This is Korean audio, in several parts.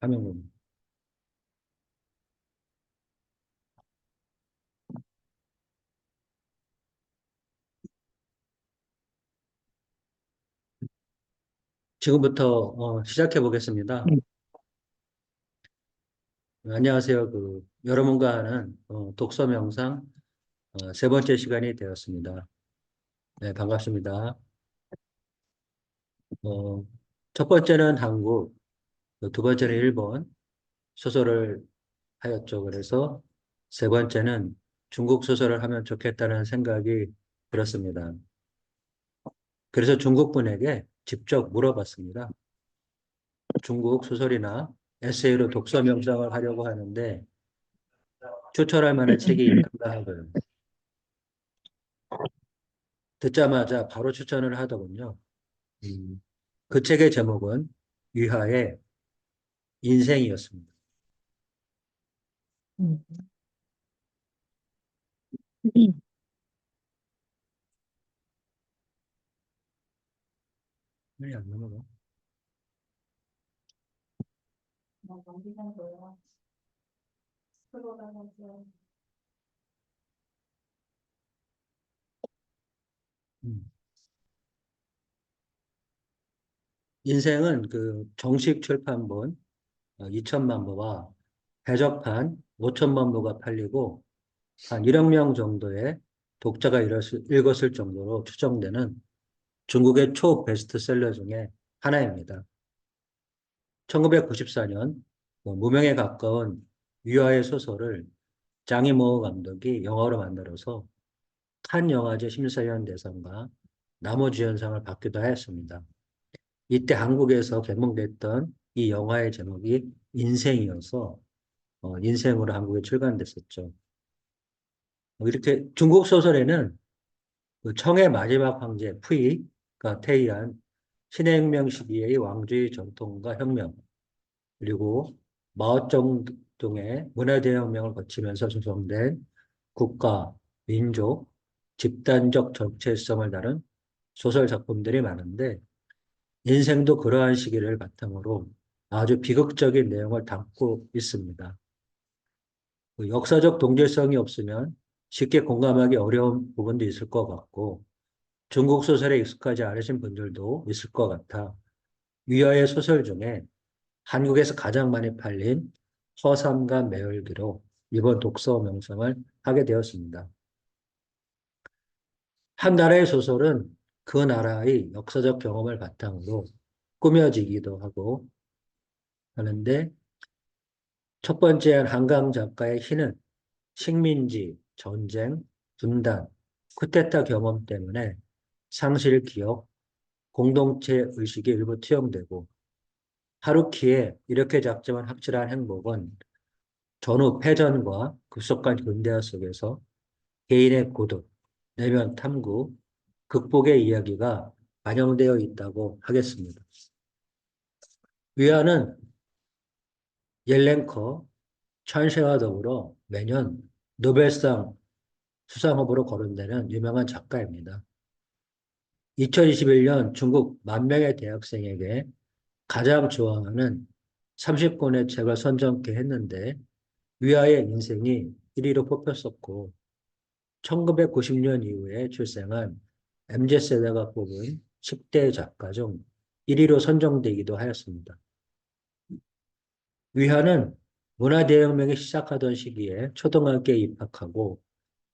화면. 지금부터 시작해 보겠습니다. 안녕하세요. 여러분과 하는 독서 명상 세 번째 시간이 되었습니다. 네, 반갑습니다. 어, 첫 번째는 한국, 두 번째는 일본 소설을 하였죠. 그래서 세 번째는 중국 소설을 하면 좋겠다는 생각이 들었습니다. 그래서 중국 분에게 직접 물어봤습니다. 중국 소설이나 에세이로 독서 명상을 하려고 하는데 추천할 만한 책이 있는가 하고요. 듣자마자 바로 추천을 하더군요. 그 책의 제목은 유하의 인생이었습니다. 음. 왜 안 넘어가? 음. 인생은 그 정식 출판본 2천만 부와 해적판 5천만 부가 팔리고 한 1억 명 정도의 독자가 읽었을 정도로 추정되는 중국의 초 베스트셀러 중에 하나입니다. 1994년 무명에 가까운 유아의 소설을 장이모 감독이 영화로 만들어서 칸 영화제 심사위원 대상과 남우주연상을 받기도 하였습니다. 이때 한국에서 개봉됐던 이 영화의 제목이 인생이어서 인생으로 한국에 출간됐었죠. 이렇게 중국 소설에는 그 청의 마지막 황제 푸이가 태이한 신의 혁명 시기의 왕주의 전통과 혁명, 그리고 마오쩌둥의 문화대혁명을 거치면서 조성된 국가, 민족, 집단적 정체성을 다룬 소설 작품들이 많은데 인생도 그러한 시기를 바탕으로 아주 비극적인 내용을 담고 있습니다. 그 역사적 동질성이 없으면 쉽게 공감하기 어려운 부분도 있을 것 같고 중국 소설에 익숙하지 않으신 분들도 있을 것 같아 위아의 소설 중에 한국에서 가장 많이 팔린 허삼과 매월기로 이번 독서 명상을 하게 되었습니다. 한 나라의 소설은 그 나라의 역사적 경험을 바탕으로 꾸며지기도 하고 하는데 첫 번째 한강 작가의 희는 식민지, 전쟁, 분단, 쿠데타 경험 때문에 상실 기억, 공동체 의식이 일부 투영되고 하루키의 이렇게 작지만 확실한 행복은 전후 패전과 급속한 근대화 속에서 개인의 고독, 내면 탐구, 극복의 이야기가 반영되어 있다고 하겠습니다. 위안은 옐렌커, 찬셰와 더불어 매년 노벨상 수상 후보로 거론되는 유명한 작가입니다. 2021년 중국 만 명의 대학생에게 가장 좋아하는 30권의 책을 선정케 했는데 위아의 인생이 1위로 뽑혔었고 1990년 이후에 출생한 MZ세대가 뽑은 10대 작가 중 1위로 선정되기도 하였습니다. 위하는 문화대혁명이 시작하던 시기에 초등학교에 입학하고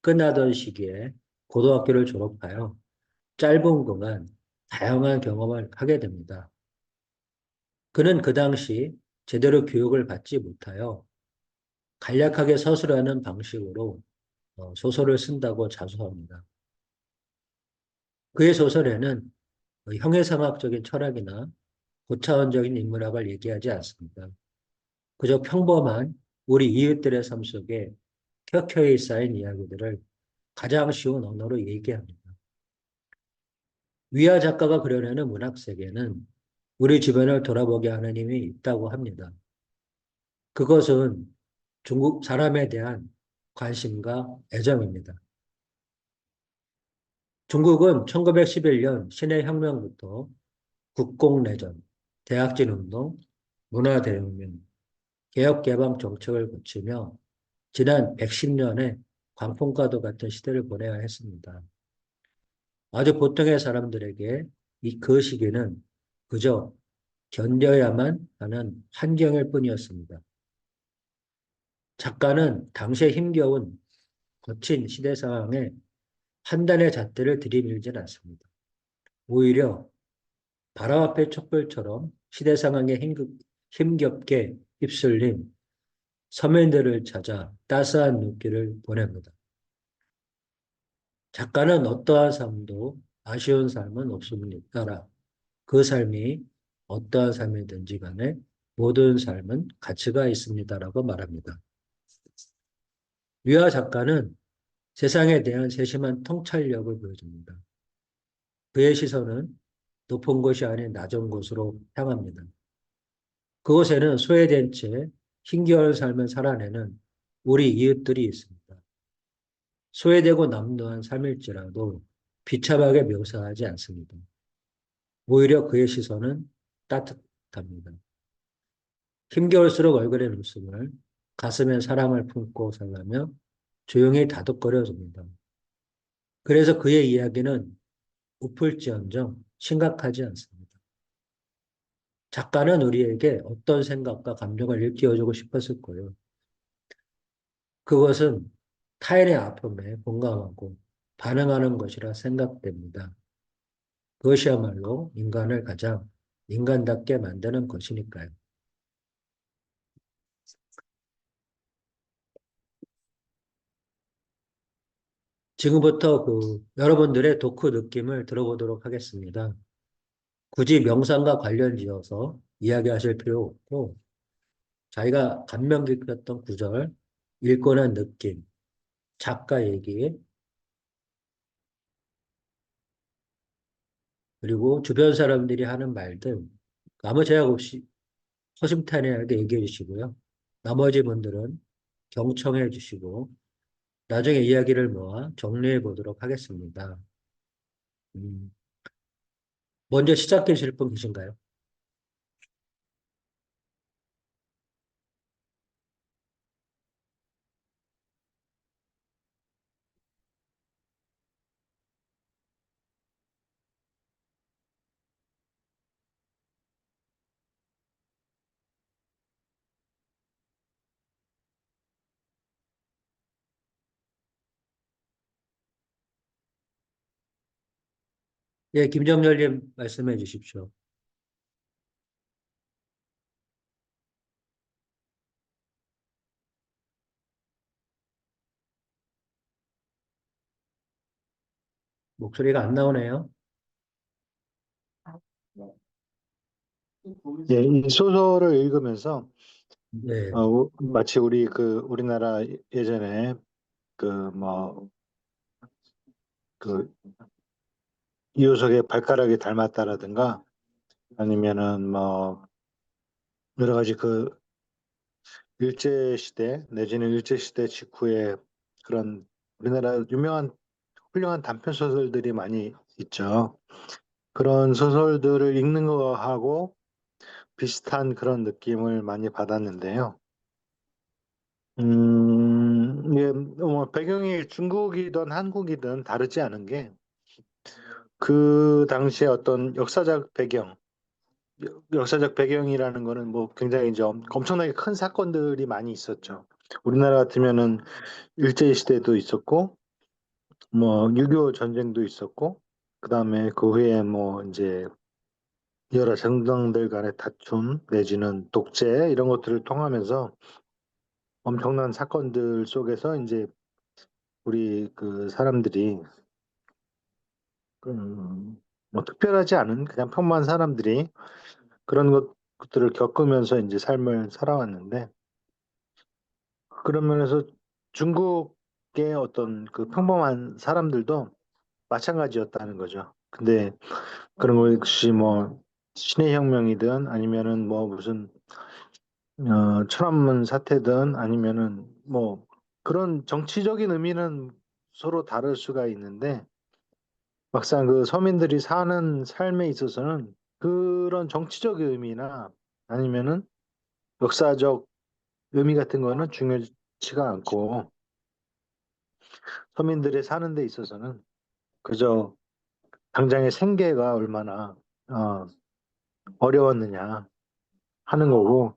끝나던 시기에 고등학교를 졸업하여 짧은 동안 다양한 경험을 하게 됩니다. 그는 그 당시 제대로 교육을 받지 못하여 간략하게 서술하는 방식으로 소설을 쓴다고 자수합니다. 그의 소설에는 형해상학적인 철학이나 고차원적인 인문학을 얘기하지 않습니다. 그저 평범한 우리 이웃들의 삶 속에 켜켜이 쌓인 이야기들을 가장 쉬운 언어로 얘기합니다. 위아 작가가 그려내는 문학 세계는 우리 주변을 돌아보게 하는 힘이 있다고 합니다. 그것은 중국 사람에 대한 관심과 애정입니다. 중국은 1911년 신해 혁명부터 국공내전, 대학진 운동, 문화대혁명, 개혁개방 정책을 거치며 지난 110년의 광풍과도 같은 시대를 보내야 했습니다. 아주 보통의 사람들에게 그 시기는 그저 견뎌야만 하는 환경일 뿐이었습니다. 작가는 당시에 힘겨운 거친 시대 상황에 판단의 잣대를 들이밀진 않습니다. 오히려 바람 앞의 촛불처럼 시대 상황에 힘겹게 휩쓸린 서민들을 찾아 따스한 눈길을 보냅니다. 작가는 어떠한 삶도 아쉬운 삶은 없습니다. 그 삶이 어떠한 삶이든지 간에 모든 삶은 가치가 있습니다라고 말합니다. 유아 작가는 세상에 대한 세심한 통찰력을 보여줍니다. 그의 시선은 높은 곳이 아닌 낮은 곳으로 향합니다. 그곳에는 소외된 채 힘겨운 삶을 살아내는 우리 이웃들이 있습니다. 소외되고 남루한 삶일지라도 비참하게 묘사하지 않습니다. 오히려 그의 시선은 따뜻합니다. 힘겨울수록 얼굴에 웃음을, 가슴에 사랑을 품고 살라며 조용히 다독거려줍니다. 그래서 그의 이야기는 웃을지언정 심각하지 않습니다. 작가는 우리에게 어떤 생각과 감정을 일깨워주고 싶었을 거예요. 그것은 타인의 아픔에 공감하고 반응하는 것이라 생각됩니다. 그것이야말로 인간을 가장 인간답게 만드는 것이니까요. 지금부터 여러분들의 독후 느낌을 들어보도록 하겠습니다. 굳이 명상과 관련 지어서 이야기하실 필요 없고, 자기가 감명 깊었던 구절, 읽고 난 느낌, 작가 얘기, 그리고 주변 사람들이 하는 말들, 아무 제약 없이 허심탄회하게 얘기해 주시고요. 나머지 분들은 경청해 주시고, 나중에 이야기를 모아 정리해 보도록 하겠습니다. 음, 먼저 시작해 주실 분 계신가요? 예, 김정렬님 말씀해 주십시오. 목소리가 안 나오네요. 예, 이 소설을 읽으면서 네, 마치 우리 우리나라 예전에 그 뭐 그 이효석의 발가락이 닮았다라든가 아니면은 뭐 여러 가지 일제 시대 내지는 일제 시대 직후에 그런 우리나라 유명한 훌륭한 단편 소설들이 많이 있죠. 그런 소설들을 읽는 거하고 비슷한 그런 느낌을 많이 받았는데요. 이게 뭐 배경이 중국이든 한국이든 다르지 않은 게 그 당시에 어떤 역사적 배경이라는 거는 뭐 굉장히 좀 엄청나게 큰 사건들이 많이 있었죠. 우리나라 같으면은 일제시대도 있었고, 뭐 6.25 전쟁도 있었고, 그다음에 그 후에 뭐 이제 여러 정당들 간의 다툼 내지는 독재 이런 것들을 통하면서 엄청난 사건들 속에서 이제 우리 그 사람들이 뭐 특별하지 않은 그냥 평범한 사람들이 그런 것들을 겪으면서 이제 삶을 살아왔는데 그런 면에서 중국의 어떤 그 평범한 사람들도 마찬가지였다는 거죠. 근데 그런 것이 뭐 신의 혁명이든 아니면은 뭐 무슨 천안문 사태든 아니면은 뭐 그런 정치적인 의미는 서로 다를 수가 있는데 막상 그 서민들이 사는 삶에 있어서는 그런 정치적 의미나 아니면은 역사적 의미 같은 거는 중요치가 않고 서민들의 사는 데 있어서는 그저 당장의 생계가 얼마나 어, 어려웠느냐 하는 거고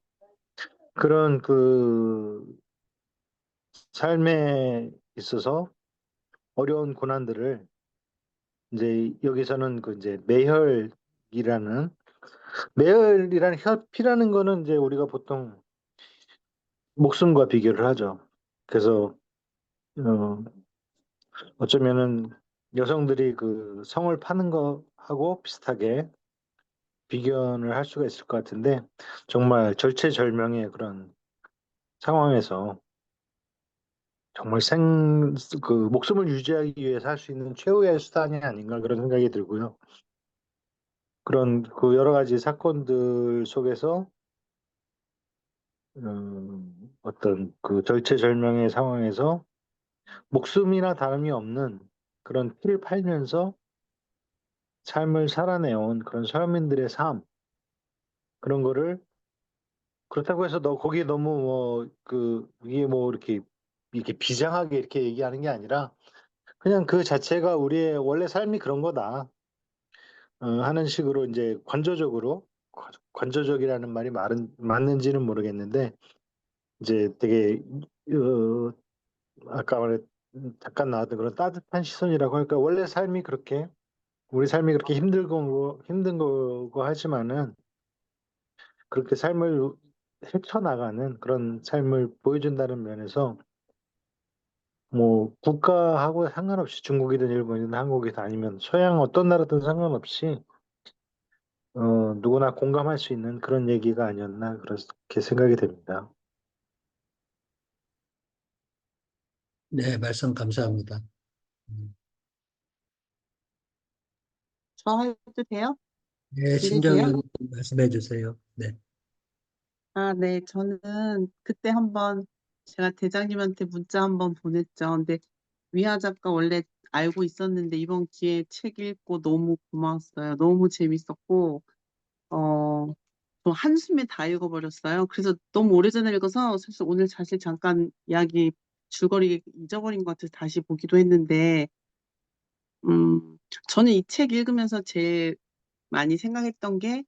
그런 그 삶에 있어서 어려운 고난들을 이제 여기서는 그 이제 매혈이라는 혈피라는 거는 이제 우리가 보통 목숨과 비교를 하죠. 그래서 어, 어쩌면은 여성들이 그 성을 파는 거하고 비슷하게 비견을 할 수가 있을 것 같은데 정말 절체절명의 그런 상황에서 정말 그 목숨을 유지하기 위해서 할 수 있는 최후의 수단이 아닌가 그런 생각이 들고요. 그런 그 여러 가지 사건들 속에서 어떤 그 절체절명의 상황에서 목숨이나 다름이 없는 그런 피를 팔면서 삶을 살아내온 그런 서민들의 삶 그런 거를 그렇다고 해서 너 거기에 너무 뭐 그 이게 뭐 이렇게 비장하게 이렇게 얘기하는 게 아니라 그냥 그 자체가 우리의 원래 삶이 그런 거다 하는 식으로 이제 관조적이라는 말이 맞는지는 모르겠는데 이제 되게 어, 아까 말했 잠깐 나왔던 그런 따뜻한 시선이라고 할까 원래 삶이 그렇게 우리 삶이 그렇게 힘든 거고 하지만은 그렇게 삶을 헤쳐나가는 그런 삶을 보여준다는 면에서 뭐 국가하고 상관없이 중국이든 일본이든 한국이든 아니면 서양 어떤 나라든 상관없이 누구나 공감할 수 있는 그런 얘기가 아니었나 그렇게 생각이 됩니다. 네, 말씀 감사합니다. 음, 저 해도 돼요? 네, 들리세요? 신정연 말씀해 주세요. 네. 아, 네. 저는 그때 한번 제가 대장님한테 문자 한번 보냈죠. 근데 위아 작가 원래 알고 있었는데 이번 기회에 책 읽고 너무 고마웠어요. 너무 재밌었고, 어, 또 한숨에 다 읽어버렸어요. 그래서 너무 오래전에 읽어서 사실 오늘 사실 잠깐 이야기 줄거리 잊어버린 것 같아서 다시 보기도 했는데, 음, 저는 이 책 읽으면서 제일 많이 생각했던 게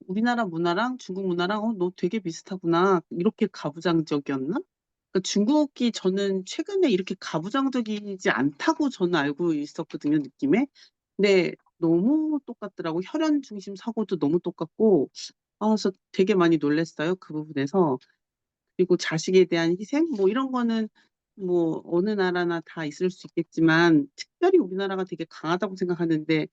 우리나라 문화랑 중국 문화랑 너 되게 비슷하구나. 이렇게 가부장적이었나? 그러니까 중국이 저는 최근에 이렇게 가부장적이지 않다고 저는 알고 있었거든요, 느낌에. 근데 너무 똑같더라고. 혈연 중심 사고도 너무 똑같고, 그래서 되게 많이 놀랐어요, 그 부분에서. 그리고 자식에 대한 희생? 뭐 이런 거는 뭐 어느 나라나 다 있을 수 있겠지만, 특별히 우리나라가 되게 강하다고 생각하는데,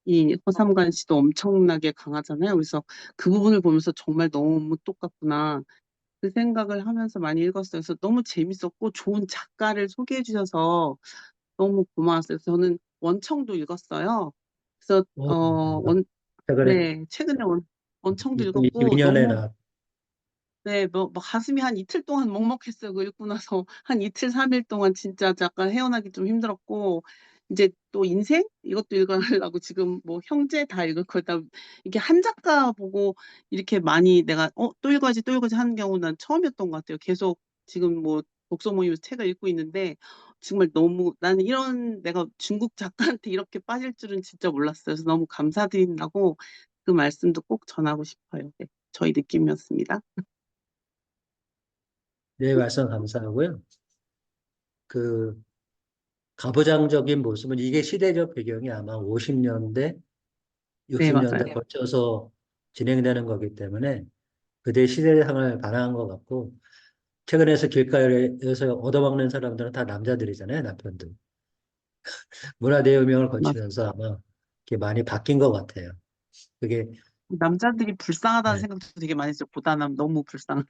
이 허삼관 씨도 엄청나게 강하잖아요. 그래서 그 부분을 보면서 정말 너무 똑같구나. 그 생각을 하면서 많이 읽었어요. 그래서 너무 재밌었고 좋은 작가를 소개해 주셔서 너무 고마웠어요. 저는 원청도 읽었어요. 그래서 오, 최근에 네, 최근에 원청도 읽었고 2022년에 너무 나 네, 뭐 가슴이 한 이틀 동안 먹먹했어요. 그거 읽고 나서 한 이틀, 3일 동안 진짜 약간 헤어나기 좀 힘들었고, 이제 또 인생? 이것도 읽으려고 지금 뭐 형제 다 읽을 거다. 이게 한 작가 보고 이렇게 많이 내가, 또 읽어야지 하는 경우는 처음이었던 것 같아요. 계속 지금 뭐 독서 모임에서 책을 읽고 있는데, 정말 너무 나는 이런 내가 중국 작가한테 이렇게 빠질 줄은 진짜 몰랐어요. 그래서 너무 감사드린다고 그 말씀도 꼭 전하고 싶어요. 네, 저희 느낌이었습니다. 네, 말씀 감사하고요. 그 가부장적인 모습은 이게 시대적 배경이 아마 50년대, 네, 60년대 맞아요. 거쳐서 진행되는 거기 때문에 그때 시대상을 반영한 것 같고 최근에서 길가에서 얻어먹는 사람들은 다 남자들이잖아요, 남편들. 문화대혁명을 맞 거치면서 아마 이게 많이 바뀐 것 같아요. 그게 남자들이 불쌍하다는 네. 생각도 되게 많이 했어요. 보다는 너무 불쌍.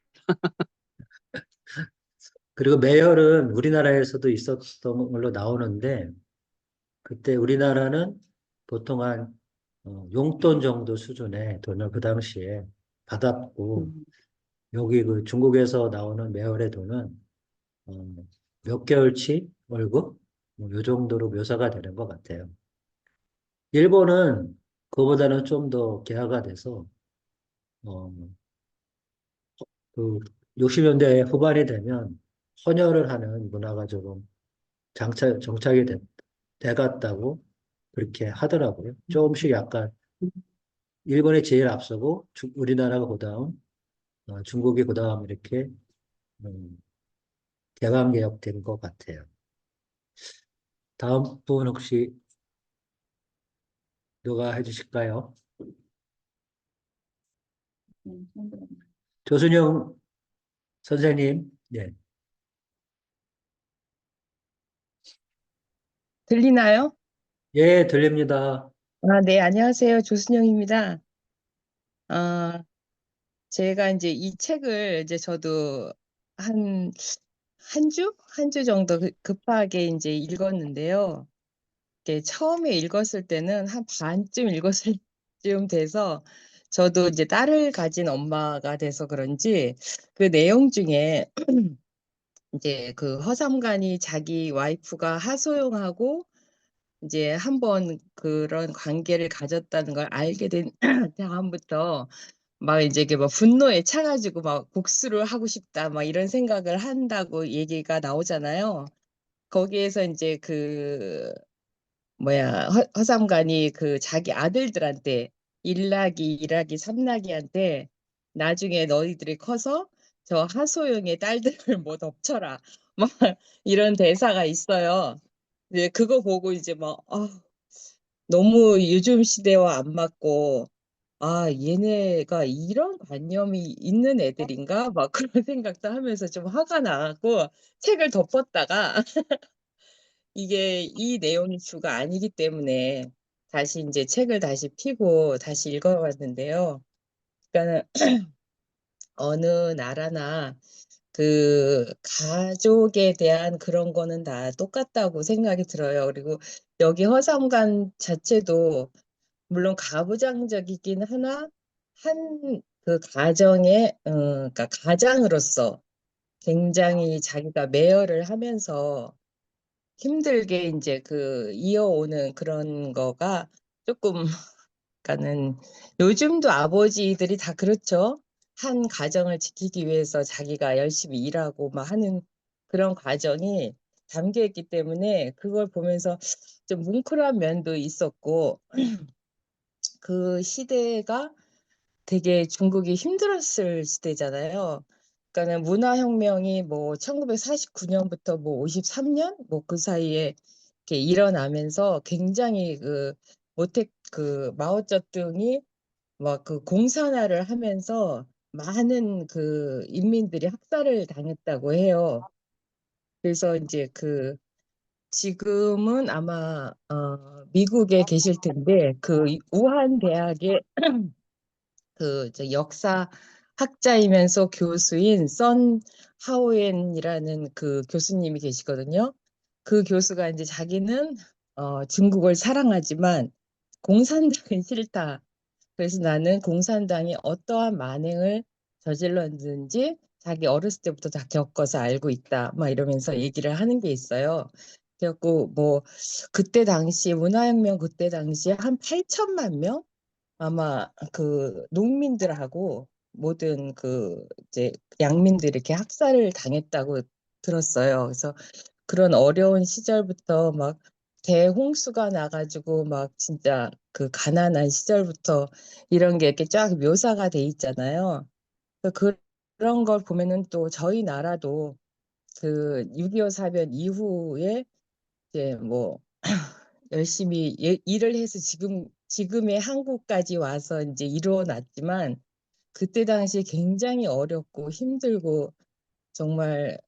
그리고 매열은 우리나라에서도 있었던 걸로 나오는데 그때 우리나라는 보통 한 용돈 정도 수준의 돈을 그 당시에 받았고 음, 여기 그 중국에서 나오는 매월의 돈은 어, 몇 개월치 월급 뭐요 정도로 묘사가 되는 것 같아요. 일본은 그거보다는 좀 더 개화가 돼서, 어, 그 60년대 후반이 되면 헌혈을 하는 문화가 조금 정착이 돼갔다고 그렇게 하더라고요. 조금씩 약간 일본이 제일 앞서고 우리나라가 그다음, 중국이 그다음 이렇게 음, 개방개혁된 것 같아요. 다음 분 혹시 누가 해주실까요? 조순영 선생님, 네. 들리나요? 예, 들립니다. 아, 네, 안녕하세요. 조순영입니다. 아, 제가 이제 이 책을 이제 저도 한, 한 주 정도 급하게 이제 읽었는데요. 이게 처음에 읽었을 때는 한 반쯤 읽었을 쯤 돼서 저도 이제 딸을 가진 엄마가 돼서 그런지 그 내용 중에 이제 그 허삼간이 자기 와이프가 하소연하고 이제 한번 그런 관계를 가졌다는 걸 알게 된 다음부터 막 이제 이게 막 분노에 차가지고 막 복수를 하고 싶다 막 이런 생각을 한다고 얘기가 나오잖아요. 거기에서 이제 그 뭐야 허삼간이 그 자기 아들들한테 일락이 삼락이한테 나중에 너희들이 커서 저 하소영의 딸들을 뭐 덮쳐라 막 이런 대사가 있어요. 네, 그거 보고 이제 막 너무 요즘 시대와 안 맞고 아 얘네가 이런 관념이 있는 애들인가 막 그런 생각도 하면서 좀 화가 나고 책을 덮었다가 이게 이 내용이 주가 아니기 때문에 다시 이제 책을 다시 피고 다시 읽어봤는데요. 그러니까는 어느 나라나 그 가족에 대한 그런 거는 다 똑같다고 생각이 들어요. 그리고 여기 허삼관 자체도 물론 가부장적이긴 하나 한 그 가정의 그러니까 가장으로서 굉장히 자기가 매여를 하면서 힘들게 이제 그 이어오는 그런 거가 조금 그러니까는 요즘도 아버지들이 다 그렇죠. 한 가정을 지키기 위해서 자기가 열심히 일하고 막 하는 그런 과정이 담겨 있기 때문에 그걸 보면서 좀 뭉클한 면도 있었고 그 시대가 되게 중국이 힘들었을 시대잖아요. 그러니까는 문화혁명이 뭐 1949년부터 뭐 53년 뭐 그 사이에 이렇게 일어나면서 굉장히 그 모택 그 마오쩌둥이 막 그 공산화를 하면서 많은 그 인민들이 학살을 당했다고 해요. 그래서 이제 그 지금은 아마 미국에 계실 텐데 그 우한 대학의 그 역사 학자이면서 교수인 선 하오엔이라는 그 교수님이 계시거든요. 그 교수가 이제 자기는 중국을 사랑하지만 공산당은 싫다. 그래서 나는 공산당이 어떠한 만행을 저질렀는지 자기 어렸을 때부터 다 겪어서 알고 있다. 막 이러면서 얘기를 하는 게 있어요. 그래갖고 뭐 그때 당시 문화혁명 그때 당시에 한 8천만 명 아마 그 농민들하고 모든 그 이제 양민들이 이렇게 학살을 당했다고 들었어요. 그래서 그런 어려운 시절부터 막 대홍수가 나가지고 막 진짜 그 가난한 시절부터 이런 게 이렇게 쫙 묘사가 돼 있잖아요. 그런 걸 보면은 또 저희 나라도 그 6.25 사변 이후에 이제 뭐 열심히 일을 해서 지금의 한국까지 와서 이제 이루어놨지만 그때 당시 굉장히 어렵고 힘들고 정말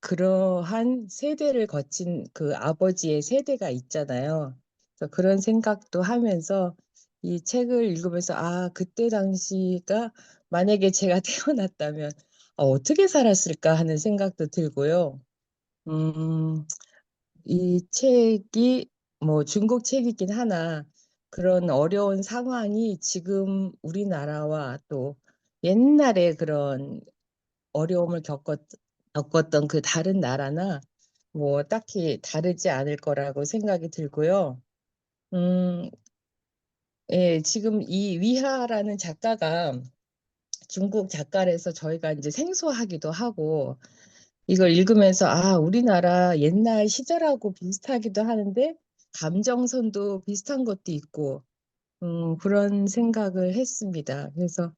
그러한 세대를 거친 그 아버지의 세대가 있잖아요. 그래서 그런 생각도 하면서 이 책을 읽으면서 그때 당시가 만약에 제가 태어났다면 어떻게 살았을까 하는 생각도 들고요. 음, 이 책이 뭐 중국 책이긴 하나 그런 어려운 상황이 지금 우리나라와 또 옛날에 그런 어려움을 겪었던 그 다른 나라나 뭐 딱히 다르지 않을 거라고 생각이 들고요. 음, 예, 지금 이 위하라는 작가가 중국 작가라서 저희가 이제 생소하기도 하고 이걸 읽으면서 아, 우리나라 옛날 시절하고 비슷하기도 하는데 감정선도 비슷한 것도 있고 그런 생각을 했습니다. 그래서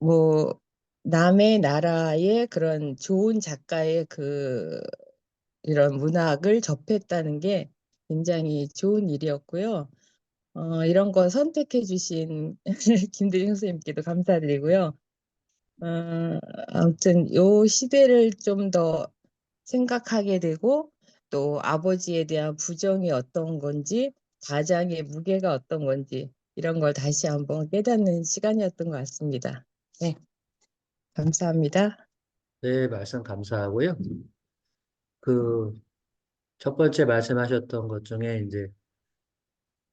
뭐 남의 나라의 그런 좋은 작가의 그 이런 문학을 접했다는 게 굉장히 좋은 일이었고요. 이런 거 선택해 주신 김대중 선생님께도 감사드리고요. 아무튼 요 시대를 좀 더 생각하게 되고 또 아버지에 대한 부정이 어떤 건지 가장의 무게가 어떤 건지 이런 걸 다시 한번 깨닫는 시간이었던 것 같습니다. 네, 감사합니다. 네, 말씀 감사하고요. 그 첫 번째 말씀하셨던 것 중에 이제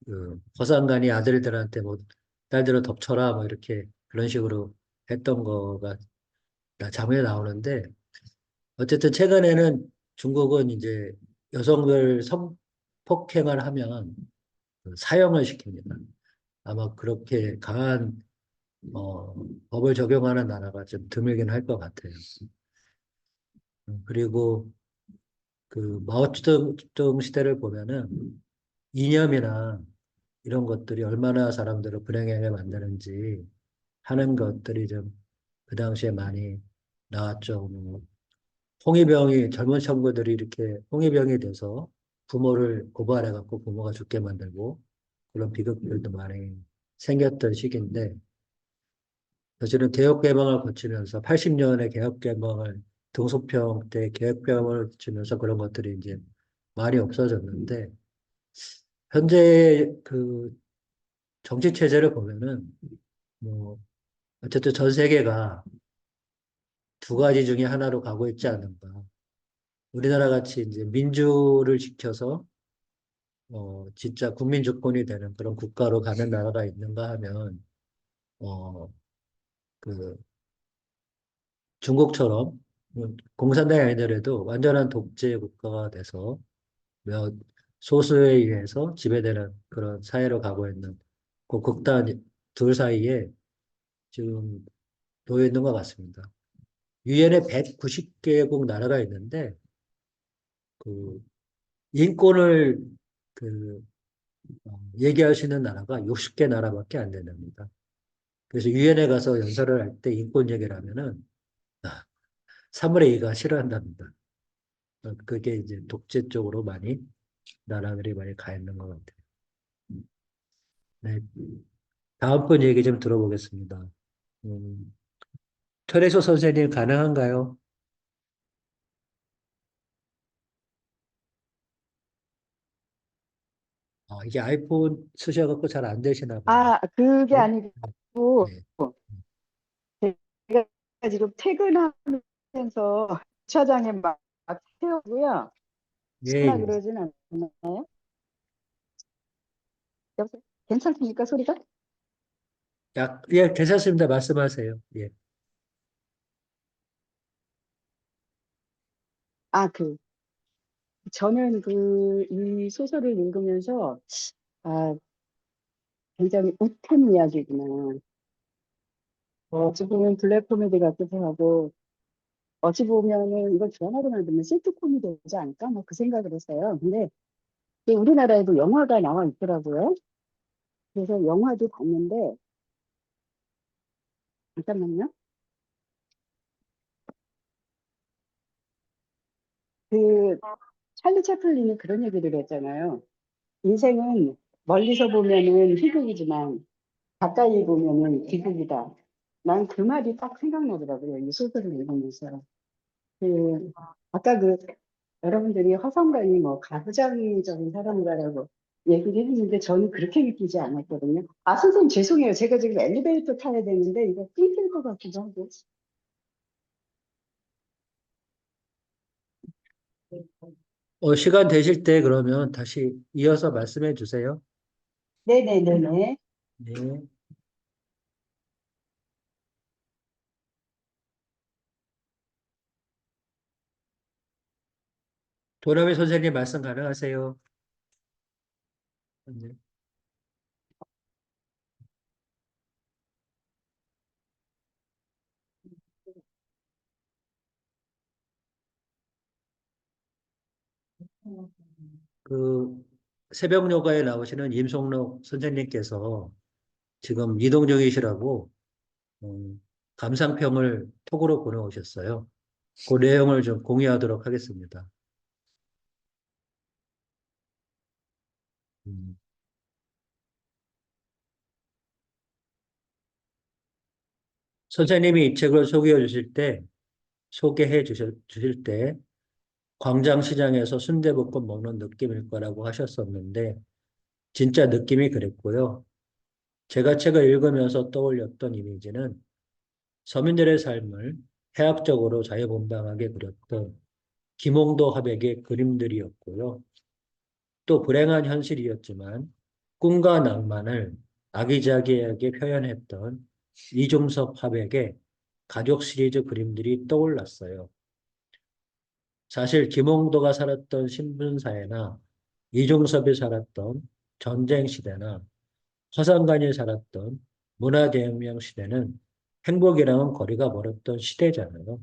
그 허상간이 아들들한테 뭐 딸들을 덮쳐라 뭐 이렇게 그런 식으로 했던 거가 장면에 나오는데 어쨌든 최근에는 중국은 이제 여성들 성폭행을 하면 그 사형을 시킵니다. 아마 그렇게 강한 법을 적용하는 나라가 좀 드물긴 할 것 같아요. 그리고 그 마오쩌둥 시대를 보면은 이념이나 이런 것들이 얼마나 사람들을 불행하게 만드는지 하는 것들이 좀 그 당시에 많이 나왔죠. 뭐 홍위병이 젊은 청구들이 이렇게 홍위병이 돼서 부모를 고발해갖고 부모가 죽게 만들고 그런 비극들도 많이 생겼던 시기인데 사실은 개혁개방을 거치면서 80년에 개혁개방을 등소평 때 개혁개방을 거치면서 그런 것들이 이제 많이 없어졌는데 현재 그 정치 체제를 보면은 뭐 어쨌든 전 세계가 두 가지 중에 하나로 가고 있지 않는가. 우리나라 같이 이제 민주를 지켜서 진짜 국민 주권이 되는 그런 국가로 가는 나라가 있는가 하면 어, 그 중국처럼 공산당이 아니더라도 완전한 독재 국가가 돼서 몇 소수에 의해서 지배되는 그런 사회로 가고 있는 그 극단 둘 사이에 지금 놓여 있는 것 같습니다. 유엔에 190개국 나라가 있는데 그 인권을 그 얘기할 수 있는 나라가 60개 나라밖에 안 된답니다. 그래서 유엔에 가서 연설을 할 때 인권 얘기를 하면은 3분의 2가 싫어한답니다. 그게 이제 독재 쪽으로 많이 나라들이 많이 가 있는 것 같아요. 네. 다음 분 얘기 좀 들어보겠습니다. 음, 철혜소 선생님 가능한가요? 이게 아이폰 쓰셔갖고 잘 안 되시나 봐요. 아, 그게 네? 아니고, 네. 제가 지금 퇴근하면서 주차장에 막 세우고요. 예, 하나 예. 그러진 않나요? 여보세요? 괜찮습니까, 소리가? 예, 괜찮습니다. 말씀하세요. 예. 아, 저는 이 소설을 읽으면서, 아, 굉장히 웃픈 이야기구나. 어찌 보면 블랙 코미디 같기도 하고, 어찌 보면은 이걸 드라마로 만들면 시트콤이 되지 않을까? 뭐 그 생각을 했어요. 근데 이게 우리나라에도 영화가 나와 있더라고요. 그래서 영화도 봤는데, 잠깐만요. 그 찰리 채플린이 그런 얘기를 했잖아요. 인생은 멀리서 보면은 희극이지만 가까이 보면은 비극이다. 난 그 말이 딱 생각나더라고요. 이 소설을 읽으면서. 그 아까 여러분들이 허성관이 뭐 가부장적인 사람이라고 얘기를 했는데 저는 그렇게 느끼지 않았거든요. 아, 선생님 죄송해요. 제가 지금 엘리베이터 타야 되는데 이거 끊길 것 같기도 하고. 시간 되실 때 그러면 다시 이어서 말씀해 주세요. 네네네네. 네. 도라미 선생님 말씀 가능하세요? 네. 그 새벽 요가에 나오시는 임송록 선생님께서 지금 이동 중이시라고 감상평을 톡으로 보내오셨어요. 그 내용을 좀 공유하도록 하겠습니다. 음, 선생님이 이 책을 소개해 주실 때 광장시장에서 순대볶음 먹는 느낌일 거라고 하셨었는데 진짜 느낌이 그랬고요. 제가 책을 읽으면서 떠올렸던 이미지는 서민들의 삶을 해학적으로 자유분방하게 그렸던 김홍도 화백의 그림들이었고요. 또 불행한 현실이었지만 꿈과 낭만을 아기자기하게 표현했던 이중섭 화백의 가족 시리즈 그림들이 떠올랐어요. 사실 김홍도가 살았던 신분사회나 이중섭이 살았던 전쟁 시대나 허상관이 살았던 문화대혁명 시대는 행복이랑은 거리가 멀었던 시대잖아요.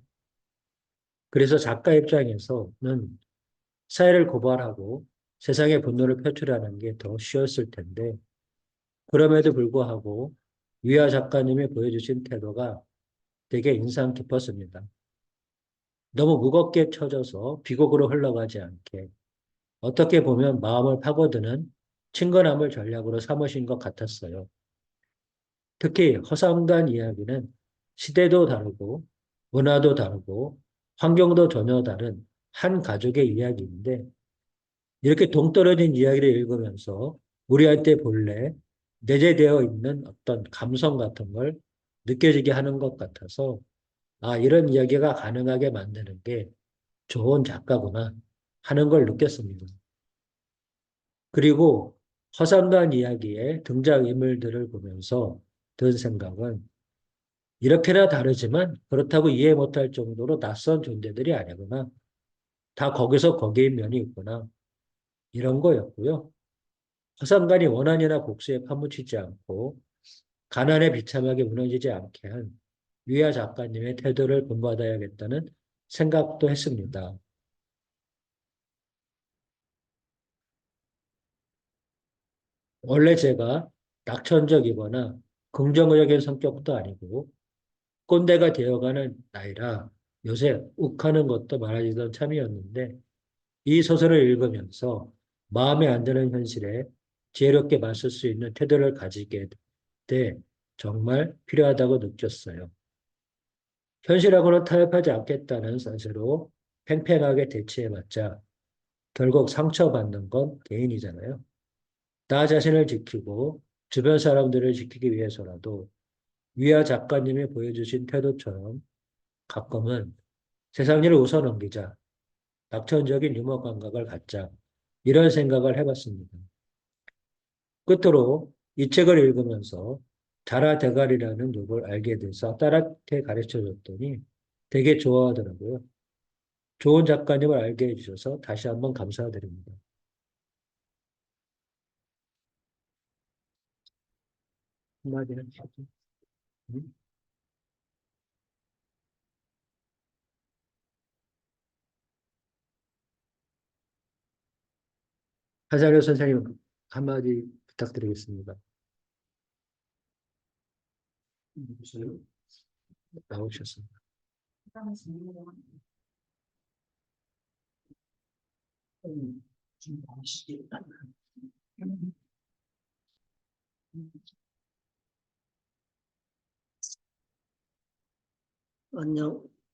그래서 작가 입장에서는 사회를 고발하고 세상의 분노를 표출하는 게 더 쉬웠을 텐데 그럼에도 불구하고 위아 작가님이 보여주신 태도가 되게 인상 깊었습니다. 너무 무겁게 쳐져서 비곡으로 흘러가지 않게 어떻게 보면 마음을 파고드는 친근함을 전략으로 삼으신 것 같았어요. 특히 허상관 이야기는 시대도 다르고 문화도 다르고 환경도 전혀 다른 한 가족의 이야기인데 이렇게 동떨어진 이야기를 읽으면서 우리한테 본래 내재되어 있는 어떤 감성 같은 걸 느껴지게 하는 것 같아서 아, 이런 이야기가 가능하게 만드는 게 좋은 작가구나 하는 걸 느꼈습니다. 그리고 허상관 이야기의 등장인물들을 보면서 든 생각은 이렇게나 다르지만 그렇다고 이해 못할 정도로 낯선 존재들이 아니구나. 다 거기서 거기인 면이 있구나. 이런 거였고요. 허상관이 원한이나 복수에 파묻히지 않고 가난에 비참하게 무너지지 않게 한 유야 작가님의 태도를 본받아야겠다는 생각도 했습니다. 원래 제가 낙천적이거나 긍정적인 성격도 아니고 꼰대가 되어가는 나이라 요새 욱하는 것도 많아지던 참이었는데 이 소설을 읽으면서 마음에 안 드는 현실에 지혜롭게 맞설 수 있는 태도를 가지게 돼 정말 필요하다고 느꼈어요. 현실하고는 타협하지 않겠다는 선세로 팽팽하게 대치해봤자 결국 상처받는 건 개인이잖아요. 나 자신을 지키고 주변 사람들을 지키기 위해서라도 위아 작가님이 보여주신 태도처럼 가끔은 세상 일을 웃어넘기자, 낙천적인 유머 감각을 갖자, 이런 생각을 해봤습니다. 끝으로 이 책을 읽으면서 자라 대가리라는 누구를 알게 돼서 딸한테 가르쳐줬더니 되게 좋아하더라고요. 좋은 작가님을 알게 해주셔서 다시 한번 감사드립니다. 한마디는 하죠. 음? 하자료 선생님 한마디 부탁드리겠습니다. 누구세요? 나오셨습니다.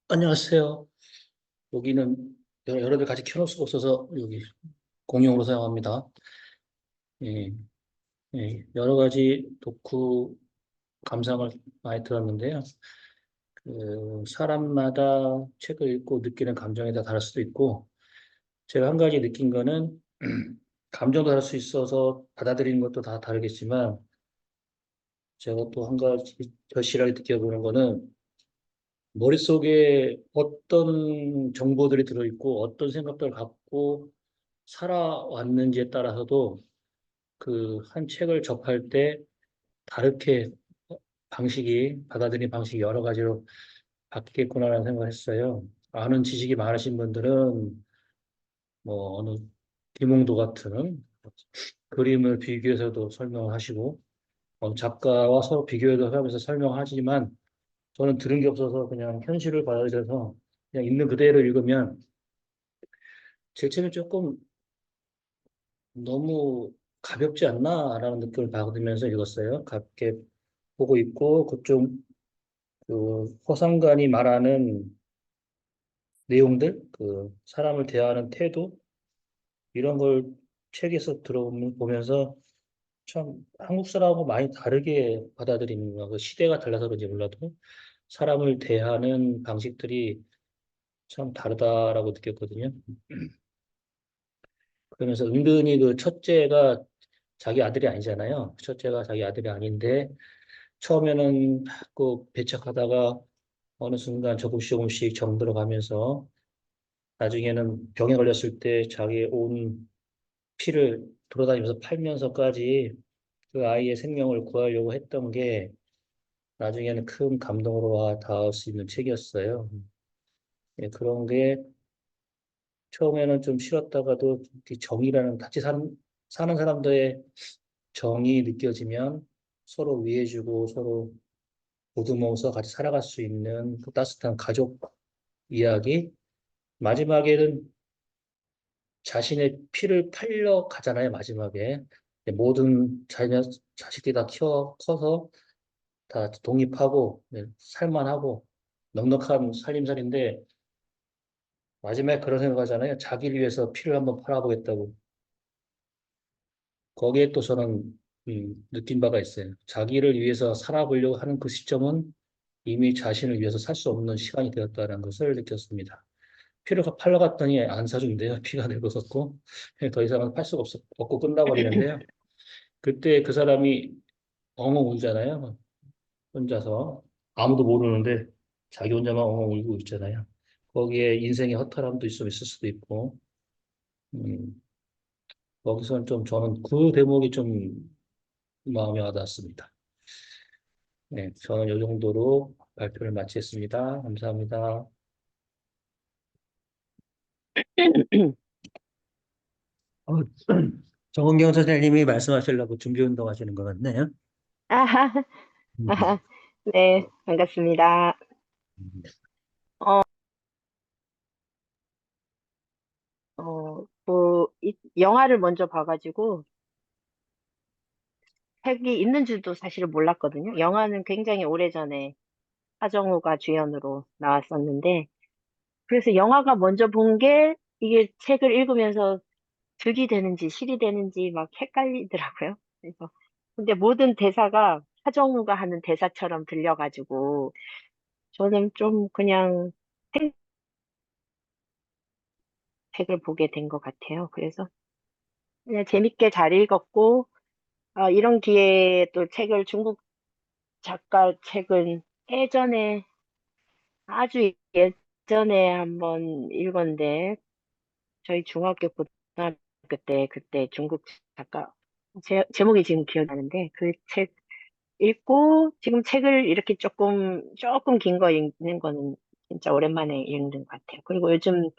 안녕하세요. 여기는 여러분 같이 켜놓을 수가 없어서 여기 공용으로 사용합니다. 예, 예, 여러 가지 독후 감상을 많이 들었는데요. 사람마다 책을 읽고 느끼는 감정이 다 다를 수도 있고, 제가 한 가지 느낀 거는, 감정도 다를 수 있어서 받아들이는 것도 다 다르겠지만, 제가 또 한 가지 절실하게 느껴보는 거는, 머릿속에 어떤 정보들이 들어있고, 어떤 생각들을 갖고 살아왔는지에 따라서도 그 한 책을 접할 때 다르게 받아들이는 방식이 여러 가지로 바뀌겠구나라는 생각을 했어요. 아는 지식이 많으신 분들은 뭐 어느 김홍도 같은 그림을 비교해서도 설명을 하시고 작가와 서로 비교도 하면서 설명하지만 저는 들은 게 없어서 그냥 현실을 받아들여서 그냥 있는 그대로 읽으면 제 책은 조금 너무 가볍지 않나라는 느낌을 받으면서 읽었어요. 가볍게 보고 있고 그쪽 그 허상관이 말하는 내용들, 그 사람을 대하는 태도 이런 걸 책에서 들어보면서 참 한국 사람하고 많이 다르게 받아들이는 거, 그 시대가 달라서 그런지 몰라도 사람을 대하는 방식들이 참 다르다라고 느꼈거든요. 그러면서 은근히 그 첫째가 자기 아들이 아니잖아요. 첫째가 자기 아들이 아닌데 처음에는 그 배척하다가 어느 순간 조금씩 정들어 가면서 나중에는 병에 걸렸을 때 자기 온 피를 돌아다니면서 팔면서까지 그 아이의 생명을 구하려고 했던 게 나중에는 큰 감동으로 와 닿을 수 있는 책이었어요. 예, 그런 게 처음에는 좀 싫었다가도 이렇게 정의라는 같이 사는 사람들의 정이 느껴지면 서로 위해주고 서로 보듬어서 같이 살아갈 수 있는 그 따뜻한 가족 이야기. 마지막에는 자신의 피를 팔려 가잖아요, 마지막에. 모든 자식들이 다 커서 다 독립하고, 살만하고, 넉넉한 살림살인데, 마지막에 그런 생각 하잖아요. 자기를 위해서 피를 한번 팔아보겠다고. 거기에 또 저는, 느낀 바가 있어요. 자기를 위해서 살아보려고 하는 그 시점은 이미 자신을 위해서 살 수 없는 시간이 되었다는 것을 느꼈습니다. 피를 팔러갔더니 안 사준대요. 피가 늙어섰고, 더 이상은 팔 수가 없고 끝나버리는데요. 그때 그 사람이 엉엉 울잖아요. 혼자서. 아무도 모르는데 자기 혼자만 엉엉 울고 있잖아요. 거기에 인생의 허탈함도 있을 수도 있고, 음, 거기서는 좀 저는 그 대목이 좀 마음에 와닿았습니다. 네, 저는 이 정도로 발표를 마치겠습니다. 감사합니다. 어, 정은경 선생님이 말씀하시려고 준비 운동 하시는 것 같네요. 아하, 음, 아하, 네, 반갑습니다. 음, 어, 영화를 먼저 봐가지고 책이 있는 줄도 사실은 몰랐거든요. 영화는 굉장히 오래전에 하정우가 주연으로 나왔었는데, 그래서 영화가 먼저 본 게 이게 책을 읽으면서 득이 되는지 실이 되는지 막 헷갈리더라고요. 그래서 근데 모든 대사가 하정우가 하는 대사처럼 들려가지고 저는 좀 그냥 책을 보게 된 것 같아요. 그래서 그냥 재밌게 잘 읽었고, 이런 기회에 또 책을, 중국 작가 책은 예전에, 아주 예전에 한번 읽었는데, 저희 중학교, 고등학교 때, 그때 중국 작가, 제목이 지금 기억나는데, 그 책 읽고, 지금 책을 이렇게 조금 긴 거 읽는 거는 진짜 오랜만에 읽는 것 같아요. 그리고 요즘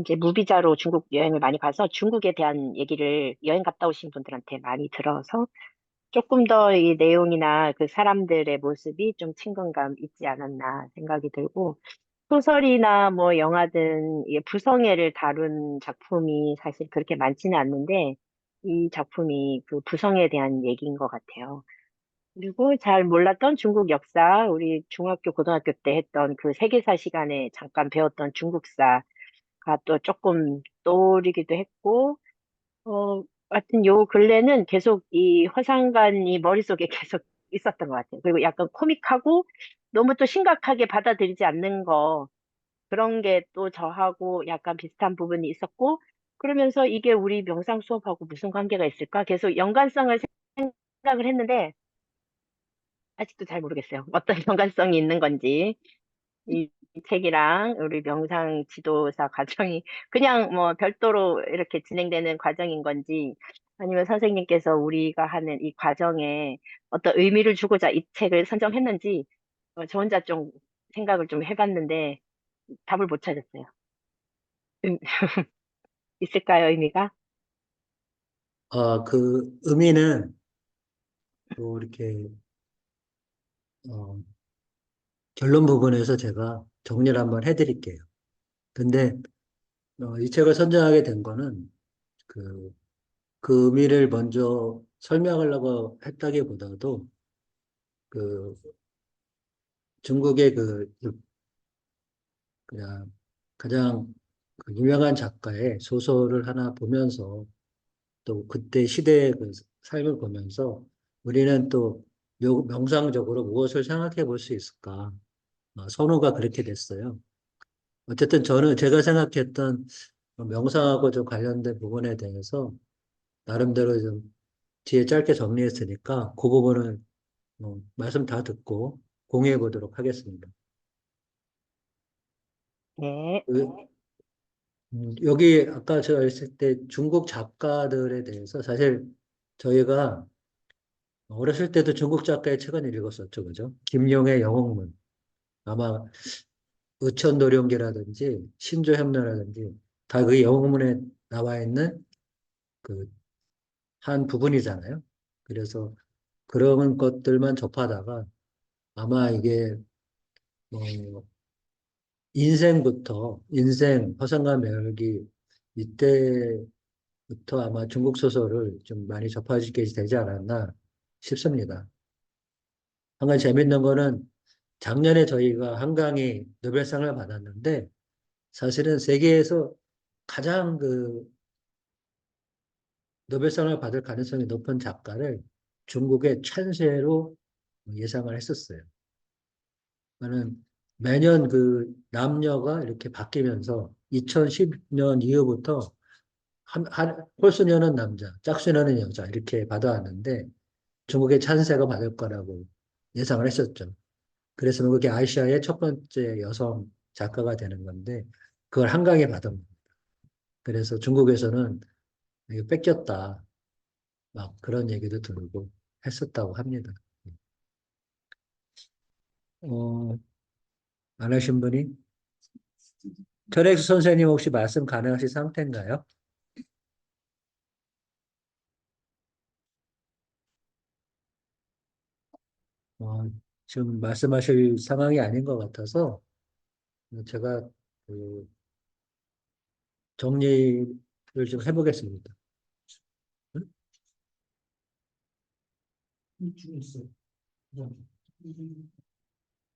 이제 무비자로 중국 여행을 많이 가서 중국에 대한 얘기를 여행 갔다 오신 분들한테 많이 들어서 조금 더 이 내용이나 그 사람들의 모습이 좀 친근감 있지 않았나 생각이 들고, 소설이나 뭐 영화든 이게 부성애를 다룬 작품이 사실 그렇게 많지는 않는데 이 작품이 그 부성에 대한 얘기인 것 같아요. 그리고 잘 몰랐던 중국 역사, 우리 중학교, 고등학교 때 했던 그 세계사 시간에 잠깐 배웠던 중국사가 또 조금 떠오르기도 했고, 하여튼 요 근래는 계속 이 화상관이 머릿속에 계속 있었던 것 같아요. 그리고 약간 코믹하고 너무 또 심각하게 받아들이지 않는 거, 그런 게 또 저하고 약간 비슷한 부분이 있었고, 그러면서 이게 우리 명상 수업하고 무슨 관계가 있을까? 계속 연관성을 생각을 했는데, 아직도 잘 모르겠어요. 어떤 연관성이 있는 건지. 이 책이랑 우리 명상 지도사 과정이 그냥 뭐 별도로 이렇게 진행되는 과정인 건지 아니면 선생님께서 우리가 하는 이 과정에 어떤 의미를 주고자 이 책을 선정했는지 저 혼자 좀 생각을 좀 해봤는데 답을 못 찾았어요. 음, 있을까요, 의미가? 그 의미는 또 이렇게 어, 결론 부분에서 제가 정리를 한번 해드릴게요. 근데 이 책을 선정하게 된 거는 그, 그 의미를 먼저 설명하려고 했다기보다도 그 중국의 그냥 가장 그 유명한 작가의 소설을 하나 보면서 또 그때 시대의 그 삶을 보면서 우리는 또 명상적으로 무엇을 생각해 볼 수 있을까? 선호가 그렇게 됐어요. 어쨌든 저는 제가 생각했던 명상하고 좀 관련된 부분에 대해서 나름대로 좀 뒤에 짧게 정리했으니까 그 부분을 말씀 다 듣고 공유해 보도록 하겠습니다. 네. 여기 아까 제가 했을 때 중국 작가들에 대해서 사실 저희가 어렸을 때도 중국 작가의 책은 읽었었죠, 그죠? 김용의 영웅문, 아마 의천도룡기라든지 신조협로라든지 다 그 영웅문에 나와 있는 그 한 부분이잖아요. 그래서 그런 것들만 접하다가 아마 이게 인생 허상과 매력이 이때부터 아마 중국 소설을 좀 많이 접하시게 되지 않았나 싶습니다. 한 가지 재밌는 거는 작년에 저희가 한강이 노벨상을 받았는데 사실은 세계에서 가장 그 노벨상을 받을 가능성이 높은 작가를 중국의 찬세로 예상을 했었어요. 저는 매년 그 남녀가 이렇게 바뀌면서 2010년 이후부터 홀수녀는 남자, 짝수녀는 여자 이렇게 받아왔는데 중국의 찬세가 받을 거라고 예상을 했었죠. 그래서 그게 아시아의 첫 번째 여성 작가가 되는 건데 그걸 한강에 받은 겁니다. 그래서 중국에서는 이거 뺏겼다 막 그런 얘기도 들고 했었다고 합니다. 어, 안 하신 분이? 전ек수 선생님 혹시 말씀 가능하신 상태인가요? 어, 지금 말씀하실 상황이 아닌 것 같아서 제가 그 정리를 좀 해보겠습니다. 응?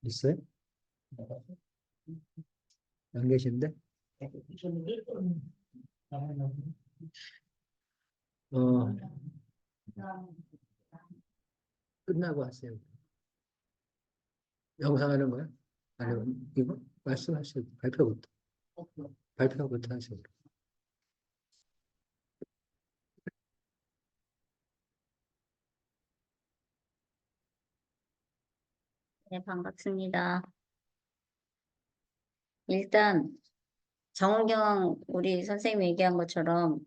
있어요? 안 계신데? 어, 끝나고 하세요. 영상 하는 거야? 아니면 이거? 말씀하세요. 발표부터 하세요. 네, 반갑습니다. 일단 정은경 우리 선생님이 얘기한 것처럼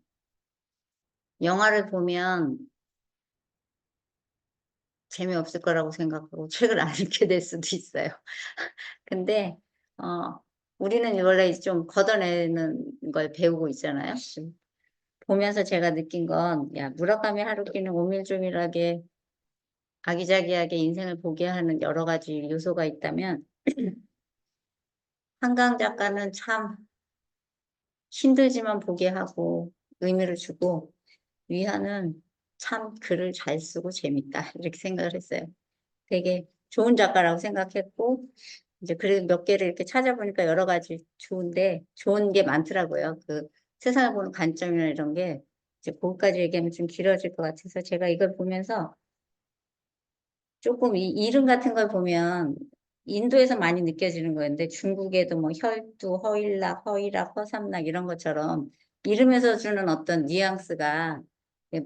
영화를 보면 재미없을 거라고 생각하고 책을 안 읽게 될 수도 있어요. 근데 우리는 원래 좀 걷어내는 걸 배우고 있잖아요. 보면서 제가 느낀 건, 야, 무라카미 하루키는 오밀조밀하게 아기자기하게 인생을 보게 하는 여러 가지 요소가 있다면 한강 작가는 참 힘들지만 보게 하고 의미를 주고 위하는 참 글을 잘 쓰고 재밌다 이렇게 생각을 했어요. 되게 좋은 작가라고 생각했고 이제 그래도 몇 개를 이렇게 찾아보니까 여러 가지 좋은 게 많더라고요. 그 세상을 보는 관점이나 이런 게 이제 거기까지 얘기하면 좀 길어질 것 같아서 제가 이걸 보면서 조금 이 이름 같은 걸 보면 인도에서 많이 느껴지는 거였는데 중국에도 뭐 혈두, 허일락, 허이락, 허삼락 이런 것처럼 이름에서 주는 어떤 뉘앙스가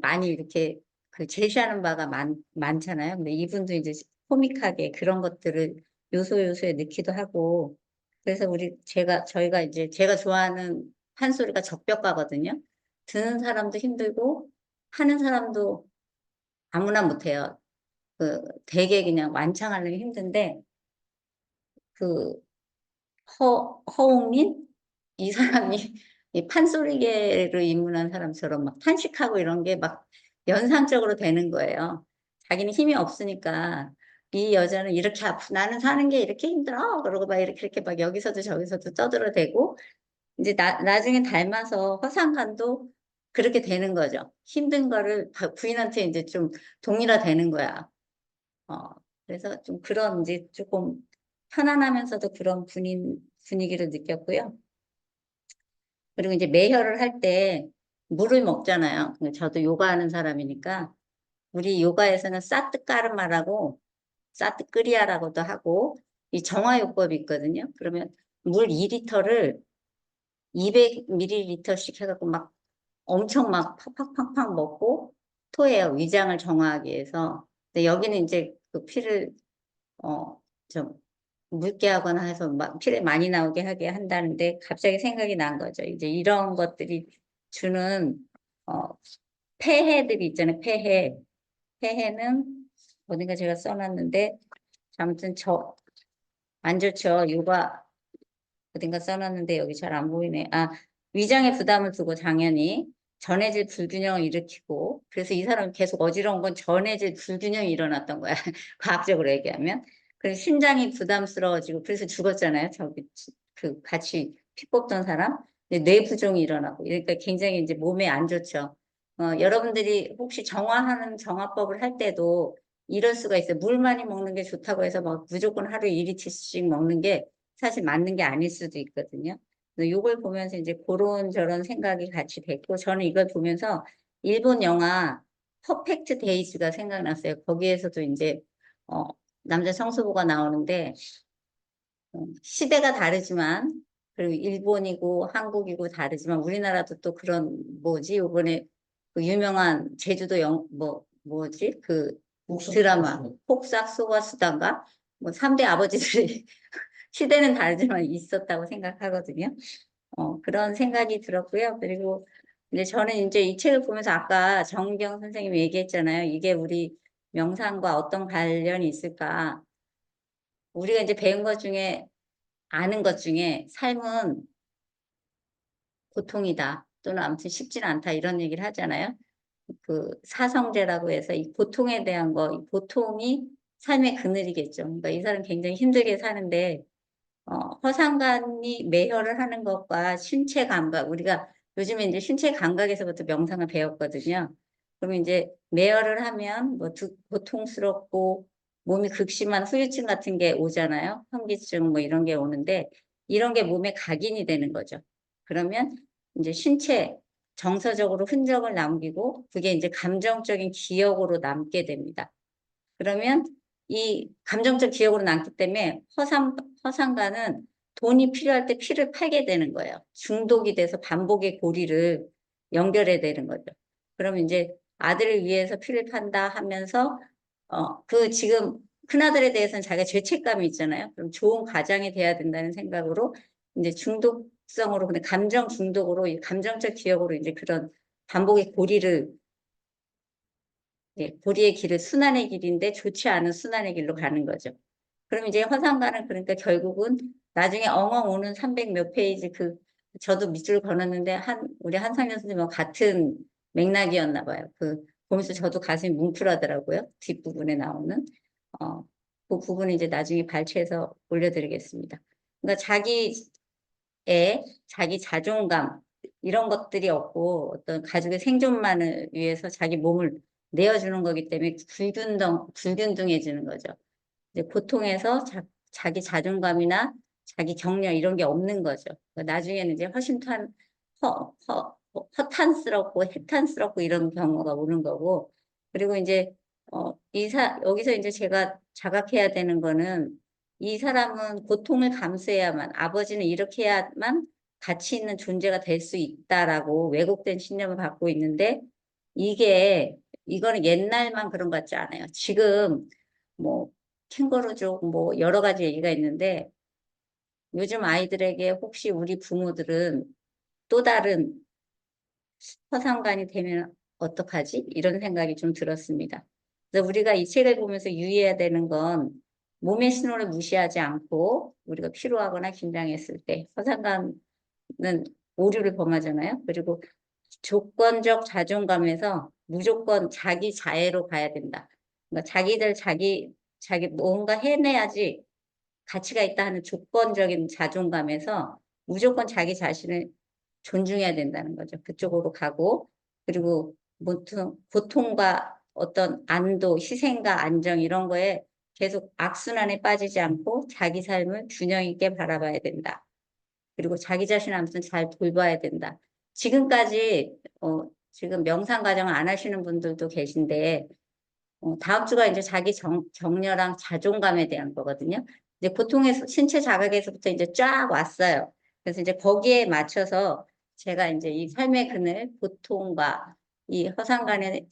많이 이렇게 그 제시하는 바가 많잖아요. 근데 이분도 이제 코믹하게 그런 것들을 요소에 넣기도 하고 그래서 저희가 이제 제가 좋아하는 판소리가 적벽가거든요. 듣는 사람도 힘들고 하는 사람도 아무나 못해요. 되게 그냥 완창하려면 힘든데, 그, 허옥민? 이 사람이 이 판소리계를 입문한 사람처럼 막 탄식하고 이런 게 막 연상적으로 되는 거예요. 자기는 힘이 없으니까 이 여자는 이렇게 나는 사는 게 이렇게 힘들어. 그러고 막 이렇게 막 여기서도 저기서도 떠들어대고 이제 나중에 닮아서 허상관도 그렇게 되는 거죠. 힘든 거를 부인한테 이제 좀 동일화되는 거야. 그래서 좀 그런 이제 조금 편안하면서도 그런 분위기를 느꼈고요. 그리고 이제 매혈을 할 때 물을 먹잖아요. 저도 요가하는 사람이니까 우리 요가에서는 사트까르마라고 사트크리아라고도 하고 이 정화요법이 있거든요. 그러면 물 2리터를 200ml씩 해갖고 막 엄청 막 팍팍팍팍 먹고 토해요. 위장을 정화하기 위해서. 근데 여기는 이제 그 피를 좀 묽게 하거나 해서 막 피를 많이 나오게 하게 한다는데 갑자기 생각이 난 거죠. 이제 이런 것들이 주는 어, 폐해들이 있잖아요. 폐해는 어딘가 제가 써놨는데 아무튼 안 좋죠. 요가 어딘가 써놨는데 여기 잘 안 보이네. 위장에 부담을 두고 당연히 전해질 불균형을 일으키고 그래서 이 사람이 계속 어지러운 건 전해질 불균형이 일어났던 거야. 과학적으로 얘기하면. 그래서 심장이 부담스러워지고 그래서 죽었잖아요. 그 같이 피 뽑던 사람. 근데 뇌부종이 일어나고 그러니까 굉장히 이제 몸에 안 좋죠. 여러분들이 혹시 정화법을 할 때도 이럴 수가 있어요. 물 많이 먹는 게 좋다고 해서 막 무조건 하루에 1리터씩 먹는 게 사실 맞는 게 아닐 수도 있거든요. 이걸 보면서 이제 그런 저런 생각이 같이 됐고 저는 이걸 보면서 일본 영화 퍼펙트 데이즈가 생각났어요. 거기에서도 이제 남자 성수부가 나오는데 시대가 다르지만 그리고 일본이고 한국이고 다르지만 우리나라도 또 그런 뭐지 이번에 그 유명한 제주도 뭐지 그 드라마 폭삭 소가수단가 뭐 3대 아버지들이 시대는 다르지만 있었다고 생각하거든요. 그런 생각이 들었고요. 그리고 이제 저는 이제 이 책을 보면서 아까 정경 선생님이 얘기했잖아요. 이게 우리 명상과 어떤 관련이 있을까? 우리가 이제 배운 것 중에 아는 것 중에 삶은 고통이다. 또는 아무튼 쉽지는 않다. 이런 얘기를 하잖아요. 그 사성제라고 해서 이 고통에 대한 이 고통이 삶의 그늘이겠죠. 그러니까 이 사람 굉장히 힘들게 사는데 허상관이 매혈을 하는 것과 신체 감각, 우리가 요즘에 이제 신체 감각에서부터 명상을 배웠거든요. 그러면 이제 매혈을 하면 뭐 고통스럽고 몸이 극심한 후유증 같은 게 오잖아요. 현기증 뭐 이런 게 오는데 이런 게 몸에 각인이 되는 거죠. 그러면 이제 신체 정서적으로 흔적을 남기고 그게 이제 감정적인 기억으로 남게 됩니다. 그러면 이 감정적 기억으로 남기 때문에 허상가는 돈이 필요할 때 피를 팔게 되는 거예요. 중독이 돼서 반복의 고리를 연결해야 되는 거죠. 그러면 이제 아들을 위해서 피를 판다 하면서 그 지금 큰아들에 대해서는 자기가 죄책감이 있잖아요. 그럼 좋은 가장이 돼야 된다는 생각으로 이제 중독성으로 근데 감정 중독으로 이 감정적 기억으로 이제 그런 반복의 고리를 고리의 길을 순환의 길인데 좋지 않은 순환의 길로 가는 거죠. 그럼 이제 허상가는 그러니까 결국은 나중에 엉엉 오는 300 몇 페이지 저도 밑줄 그었는데 우리 한상현 선생님과 같은 맥락이었나 봐요. 보면서 저도 가슴이 뭉클하더라고요. 뒷부분에 나오는 그 부분을 이제 나중에 발췌해서 올려드리겠습니다. 그러니까 자기 자존감 이런 것들이 없고 어떤 가족의 생존만을 위해서 자기 몸을 내어주는 거기 때문에 불균등해지는 거죠. 이제 고통에서 자기 자존감이나 자기 격려 이런 게 없는 거죠. 나중에는 이제 허탄스럽고 해탄스럽고 이런 경우가 오는 거고 그리고 이제 여기서 이제 제가 자각해야 되는 거는 이 사람은 고통을 감수해야만 아버지는 이렇게 해야만 가치 있는 존재가 될 수 있다라고 왜곡된 신념을 갖고 있는데 이거는 옛날만 그런 것 같지 않아요. 지금 뭐 캥거루족 뭐 여러 가지 얘기가 있는데 요즘 아이들에게 혹시 우리 부모들은 또 다른 허상관이 되면 어떡하지? 이런 생각이 좀 들었습니다. 그래서 우리가 이 책을 보면서 유의해야 되는 건 몸의 신호를 무시하지 않고 우리가 피로하거나 긴장했을 때 허상관은 오류를 범하잖아요. 그리고 조건적 자존감에서 무조건 자기 자애로 가야 된다. 그러니까 자기 뭔가 해내야지 가치가 있다 하는 조건적인 자존감에서 무조건 자기 자신을 존중해야 된다는 거죠. 그쪽으로 가고, 그리고 고통과 어떤 안도, 희생과 안정 이런 거에 계속 악순환에 빠지지 않고 자기 삶을 균형 있게 바라봐야 된다. 그리고 자기 자신을 아무튼 잘 돌봐야 된다. 지금까지 지금 명상 과정을 안 하시는 분들도 계신데 다음 주가 이제 자기 격려랑 자존감에 대한 거거든요. 이제 고통의 신체 자각에서부터 이제 쫙 왔어요. 그래서 이제 거기에 맞춰서 제가 이제 이 삶의 그늘, 고통과 이 허상간의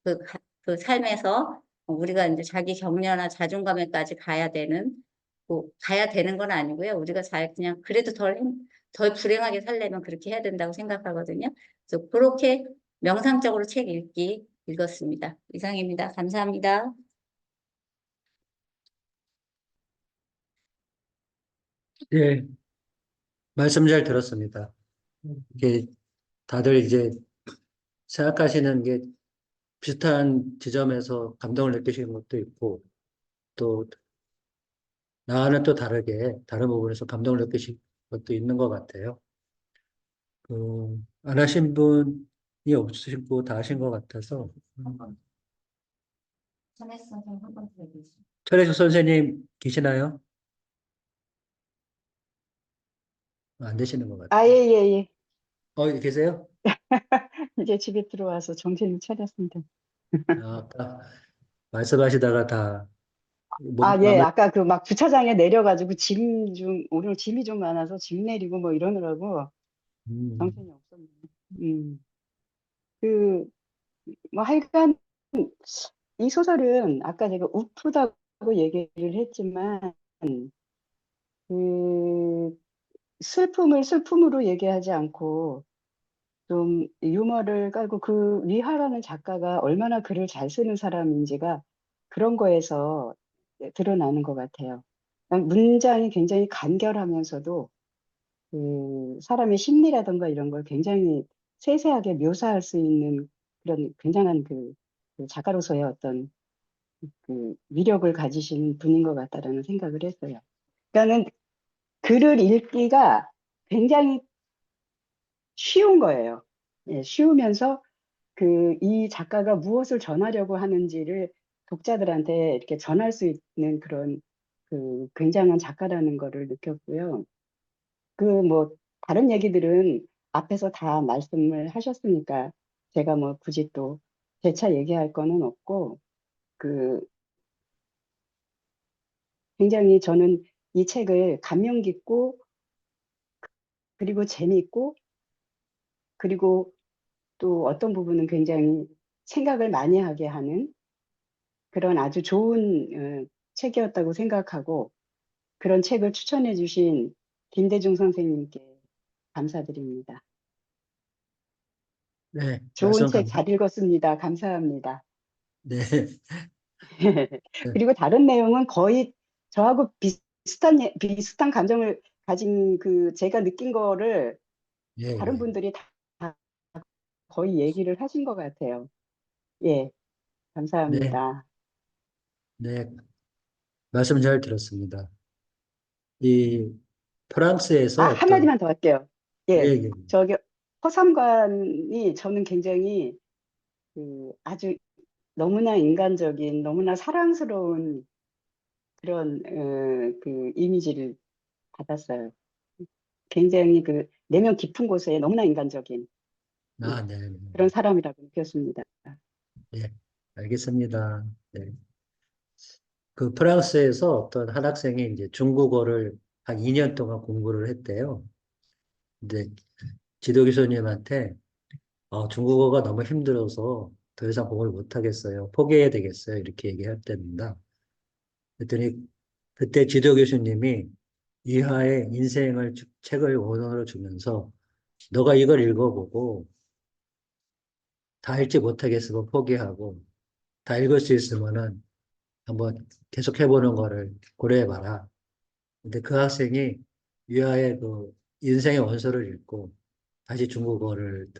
그 삶에서 우리가 이제 자기 격려나 자존감에까지 가야 되는, 뭐 가야 되는 건 아니고요. 우리가 그냥 그래도 덜 불행하게 살려면 그렇게 해야 된다고 생각하거든요. 그래서 그렇게 명상적으로 책 읽었습니다. 이상입니다. 감사합니다. 예, 말씀 잘 들었습니다. 이게 다들 이제 생각하시는 게 비슷한 지점에서 감동을 느끼시는 것도 있고, 또 나와는 또 다르게 다른 부분에서 감동을 느끼신 것도 있는 것 같아요. 안 하신 분이 없으시고 다 하신 것 같아서. 전혜수 선생님 한번 들어주세요. 철혜숙 선생님 계시나요? 안 되시는 것 아, 같아요. 예, 예, 예. 계세요? 이제 집에 들어와서 정신을 차렸습니다. 아까 말씀하시다가 다 아, 예. 마무리. 아까 그 막 주차장에 내려가지고 오늘 짐이 좀 많아서 짐 내리고 뭐 이러느라고 정신이 없었네요. 그, 뭐 하여간 이 소설은 아까 제가 우프다고 얘기를 했지만 그 슬픔을 슬픔으로 얘기하지 않고 좀 유머를 깔고 그 위하라는 작가가 얼마나 글을 잘 쓰는 사람인지가 그런 거에서 드러나는 것 같아요. 문장이 굉장히 간결하면서도 그 사람의 심리라든가 이런 걸 굉장히 세세하게 묘사할 수 있는 그런 굉장한 그 작가로서의 어떤 그 위력을 가지신 분인 것 같다라는 생각을 했어요. 그러니까는 글을 읽기가 굉장히 쉬운 거예요. 예, 쉬우면서 이 작가가 무엇을 전하려고 하는지를 독자들한테 이렇게 전할 수 있는 그런 그 굉장한 작가라는 거를 느꼈고요. 뭐 다른 얘기들은 앞에서 다 말씀을 하셨으니까 제가 뭐 굳이 또 재차 얘기할 거는 없고 그 굉장히 저는 이 책을 감명 깊고 그리고 재미있고 그리고 또 어떤 부분은 굉장히 생각을 많이 하게 하는 그런 아주 좋은 책이었다고 생각하고 그런 책을 추천해 주신 김대중 선생님께 감사드립니다. 네, 좋은 책 잘 읽었습니다. 감사합니다. 네, 그리고 다른 내용은 거의 저하고 비슷한 감정을 가진 제가 느낀 거를 예, 다른 예. 분들이 다 거의 얘기를 하신 것 같아요. 예, 네, 감사합니다. 네, 말씀 잘 들었습니다. 이 프랑스에서 한마디만 더 할게요. 예, 예, 예. 저기 허삼관이 저는 굉장히 아주 너무나 인간적인, 너무나 사랑스러운 그런 그 이미지를 받았어요. 굉장히 내면 깊은 곳에 너무나 인간적인 예, 네, 네, 그런 사람이라고 느꼈습니다. 네, 알겠습니다. 네. 그 프랑스에서 어떤 한 학생이 이제 중국어를 한 2년 동안 공부를 했대요. 근데 지도 교수님한테 중국어가 너무 힘들어서 더 이상 공부를 못 하겠어요. 포기해야 되겠어요. 이렇게 얘기할 때입니다. 그랬더니 그때 지도 교수님이 이하의 책을 원어로 주면서 너가 이걸 읽어보고 다 읽지 못하겠으면 포기하고 다 읽을 수 있으면은 한번 계속 해보는 거를 고려해봐라. 근데 그 학생이 이하의 그 인생의 원서를 읽고 다시 중국어를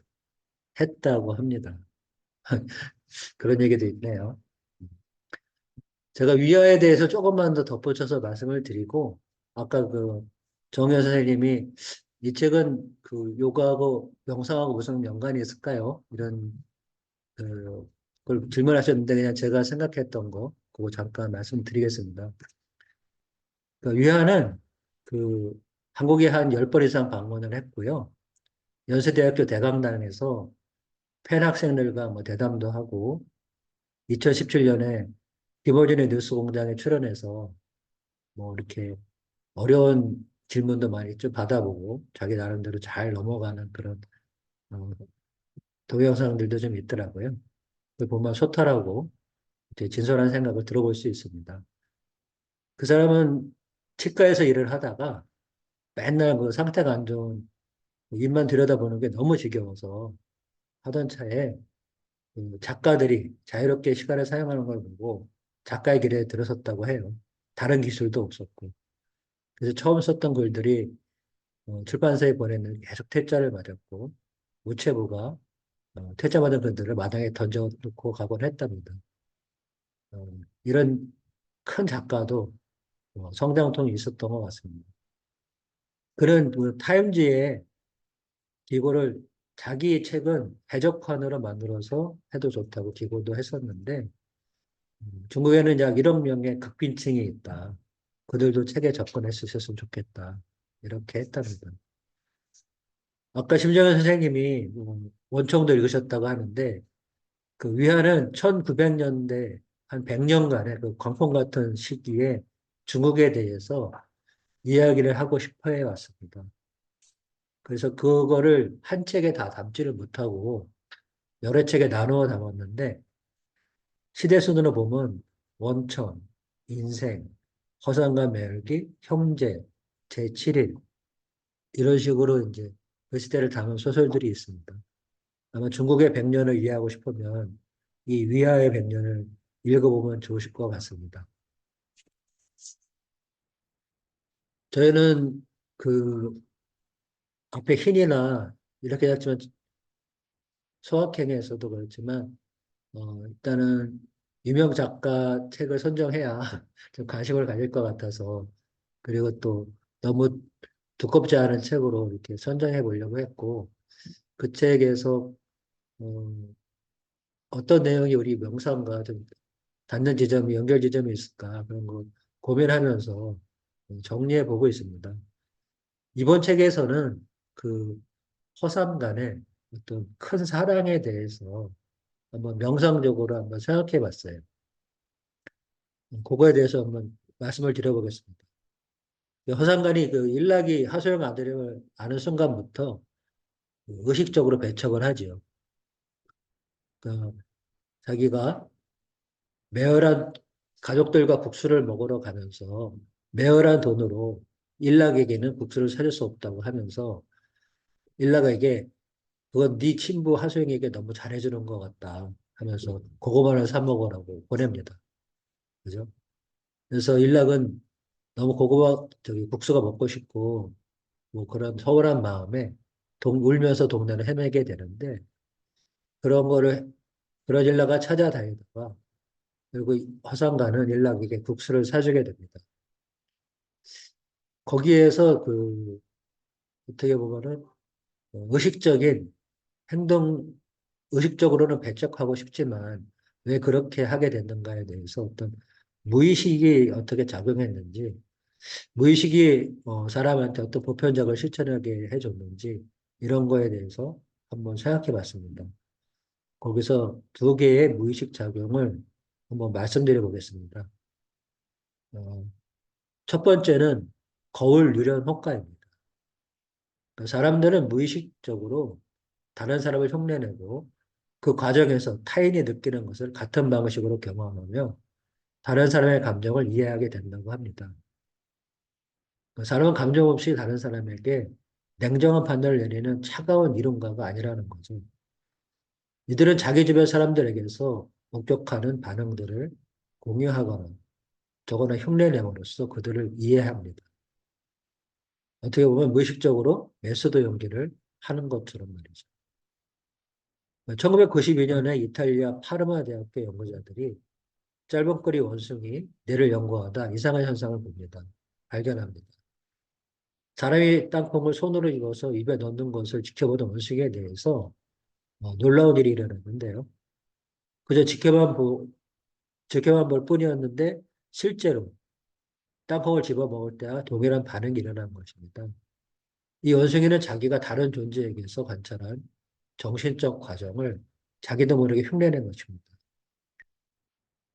했다고 합니다. 그런 얘기도 있네요. 제가 위화에 대해서 조금만 더 덧붙여서 말씀을 드리고, 아까 그 정여 선생님이 이 책은 그 요가하고 명상하고 무슨 연관이 있을까요? 이런 걸 질문하셨는데 그냥 제가 생각했던 거 그거 잠깐 말씀드리겠습니다. 그 위화는 그 한국에 한 10번 이상 방문을 했고요. 연세대학교 대강당에서 팬 학생들과 뭐 대담도 하고 2017년에 김어준의 뉴스공장에 출연해서 뭐 이렇게 어려운 질문도 많이 좀 받아보고 자기 나름대로 잘 넘어가는 그런 어, 동영상들도 좀 있더라고요. 그걸 보면 소탈하고 이제 진솔한 생각을 들어볼 수 있습니다. 그 사람은 치과에서 일을 하다가 맨날 그 상태가 안 좋은 입만 들여다보는 게 너무 지겨워서 하던 차에 그 작가들이 자유롭게 시간을 사용하는 걸 보고 작가의 길에 들어섰다고 해요. 다른 기술도 없었고. 그래서 처음 썼던 글들이 출판사에 보내는 계속 퇴짜를 맞았고 우체부가 퇴짜받은 글들을 마당에 던져놓고 가곤 했답니다. 이런 큰 작가도 성장통이 있었던 것 같습니다. 그런 그 타임지에 기고를 자기 책은 해적판으로 만들어서 해도 좋다고 기고도 했었는데 중국에는 약 1억 명의 극빈층이 있다. 그들도 책에 접근했으셨으면 좋겠다. 이렇게 했답니다. 아까 심정현 선생님이 원총도 읽으셨다고 하는데 그 위안은 1900년대 한 100년간의 그 광풍 같은 시기에 중국에 대해서 이야기를 하고 싶어 해왔습니다. 그래서 그거를 한 책에 다 담지를 못하고 여러 책에 나누어 담았는데 시대 순으로 보면 원천, 인생, 허상과 매일기, 형제, 제7일 이런 식으로 이제 그 시대를 담은 소설들이 있습니다. 아마 중국의 100년을 이해하고 싶으면 이 위하의 100년을 읽어보면 좋으실 것 같습니다. 저희는 그 앞에 흰이나 이렇게 했지만 소확행에서도 그렇지만 일단은 유명 작가 책을 선정해야 좀 관심을 가질 것 같아서 그리고 또 너무 두껍지 않은 책으로 이렇게 선정해 보려고 했고 그 책에서 어떤 내용이 우리 명상과 좀 닿는 지점이 연결 지점이 있을까 그런 거 고민하면서 정리해 보고 있습니다. 이번 책에서는 그 허삼 간의 어떤 큰 사랑에 대해서 한번 명상적으로 한번 생각해 봤어요. 그거에 대해서 한번 말씀을 드려보겠습니다. 허상간이 그 일락이 하소영 아들을 아는 순간부터 의식적으로 배척을 하지요. 그 자기가 매열한 가족들과 국수를 먹으러 가면서 매열한 돈으로 일락에게는 국수를 사줄 수 없다고 하면서 일락에게 그건 네 친부 하소영에게 너무 잘해주는 것 같다 하면서 고구마를 사 먹으라고 보냅니다. 그죠? 그래서 일락은 너무 고구마 저기 국수가 먹고 싶고 뭐 그런 서운한 마음에 울면서 동네를 헤매게 되는데 그런 거를 그런 일락가 찾아다니다가 그리고 화상가는 일락에게 국수를 사주게 됩니다. 거기에서 그 어떻게 보면은 의식적인 행동 의식적으로는 배척하고 싶지만 왜 그렇게 하게 됐는가에 대해서 어떤 무의식이 어떻게 작용했는지 무의식이 사람한테 어떤 보편적을 실천하게 해줬는지 이런 거에 대해서 한번 생각해 봤습니다. 거기서 두 개의 무의식 작용을 한번 말씀드려 보겠습니다. 어, 첫 번째는 거울 유련 효과입니다. 그러니까 사람들은 무의식적으로 다른 사람을 흉내내고 그 과정에서 타인이 느끼는 것을 같은 방식으로 경험하며 다른 사람의 감정을 이해하게 된다고 합니다. 그 사람은 감정 없이 다른 사람에게 냉정한 판단을 내리는 차가운 이론가가 아니라는 거죠. 이들은 자기 주변 사람들에게서 목격하는 반응들을 공유하거나 적어나 흉내냄으로써 그들을 이해합니다. 어떻게 보면 무의식적으로 메소드 연기를 하는 것처럼 말이죠. 1992년에 이탈리아 파르마 대학교 연구자들이 짧은거리 원숭이 뇌를 연구하다 이상한 현상을 봅니다. 발견합니다. 사람이 땅콩을 손으로 익어서 입에 넣는 것을 지켜보던 원숭이에 대해서 놀라운 일이 일어났는데요. 그저 지켜만 볼 뿐이었는데 실제로 땅콩을 집어 먹을 때와 동일한 반응이 일어난 것입니다. 이 원숭이는 자기가 다른 존재에게서 관찰한 정신적 과정을 자기도 모르게 흉내낸 것입니다.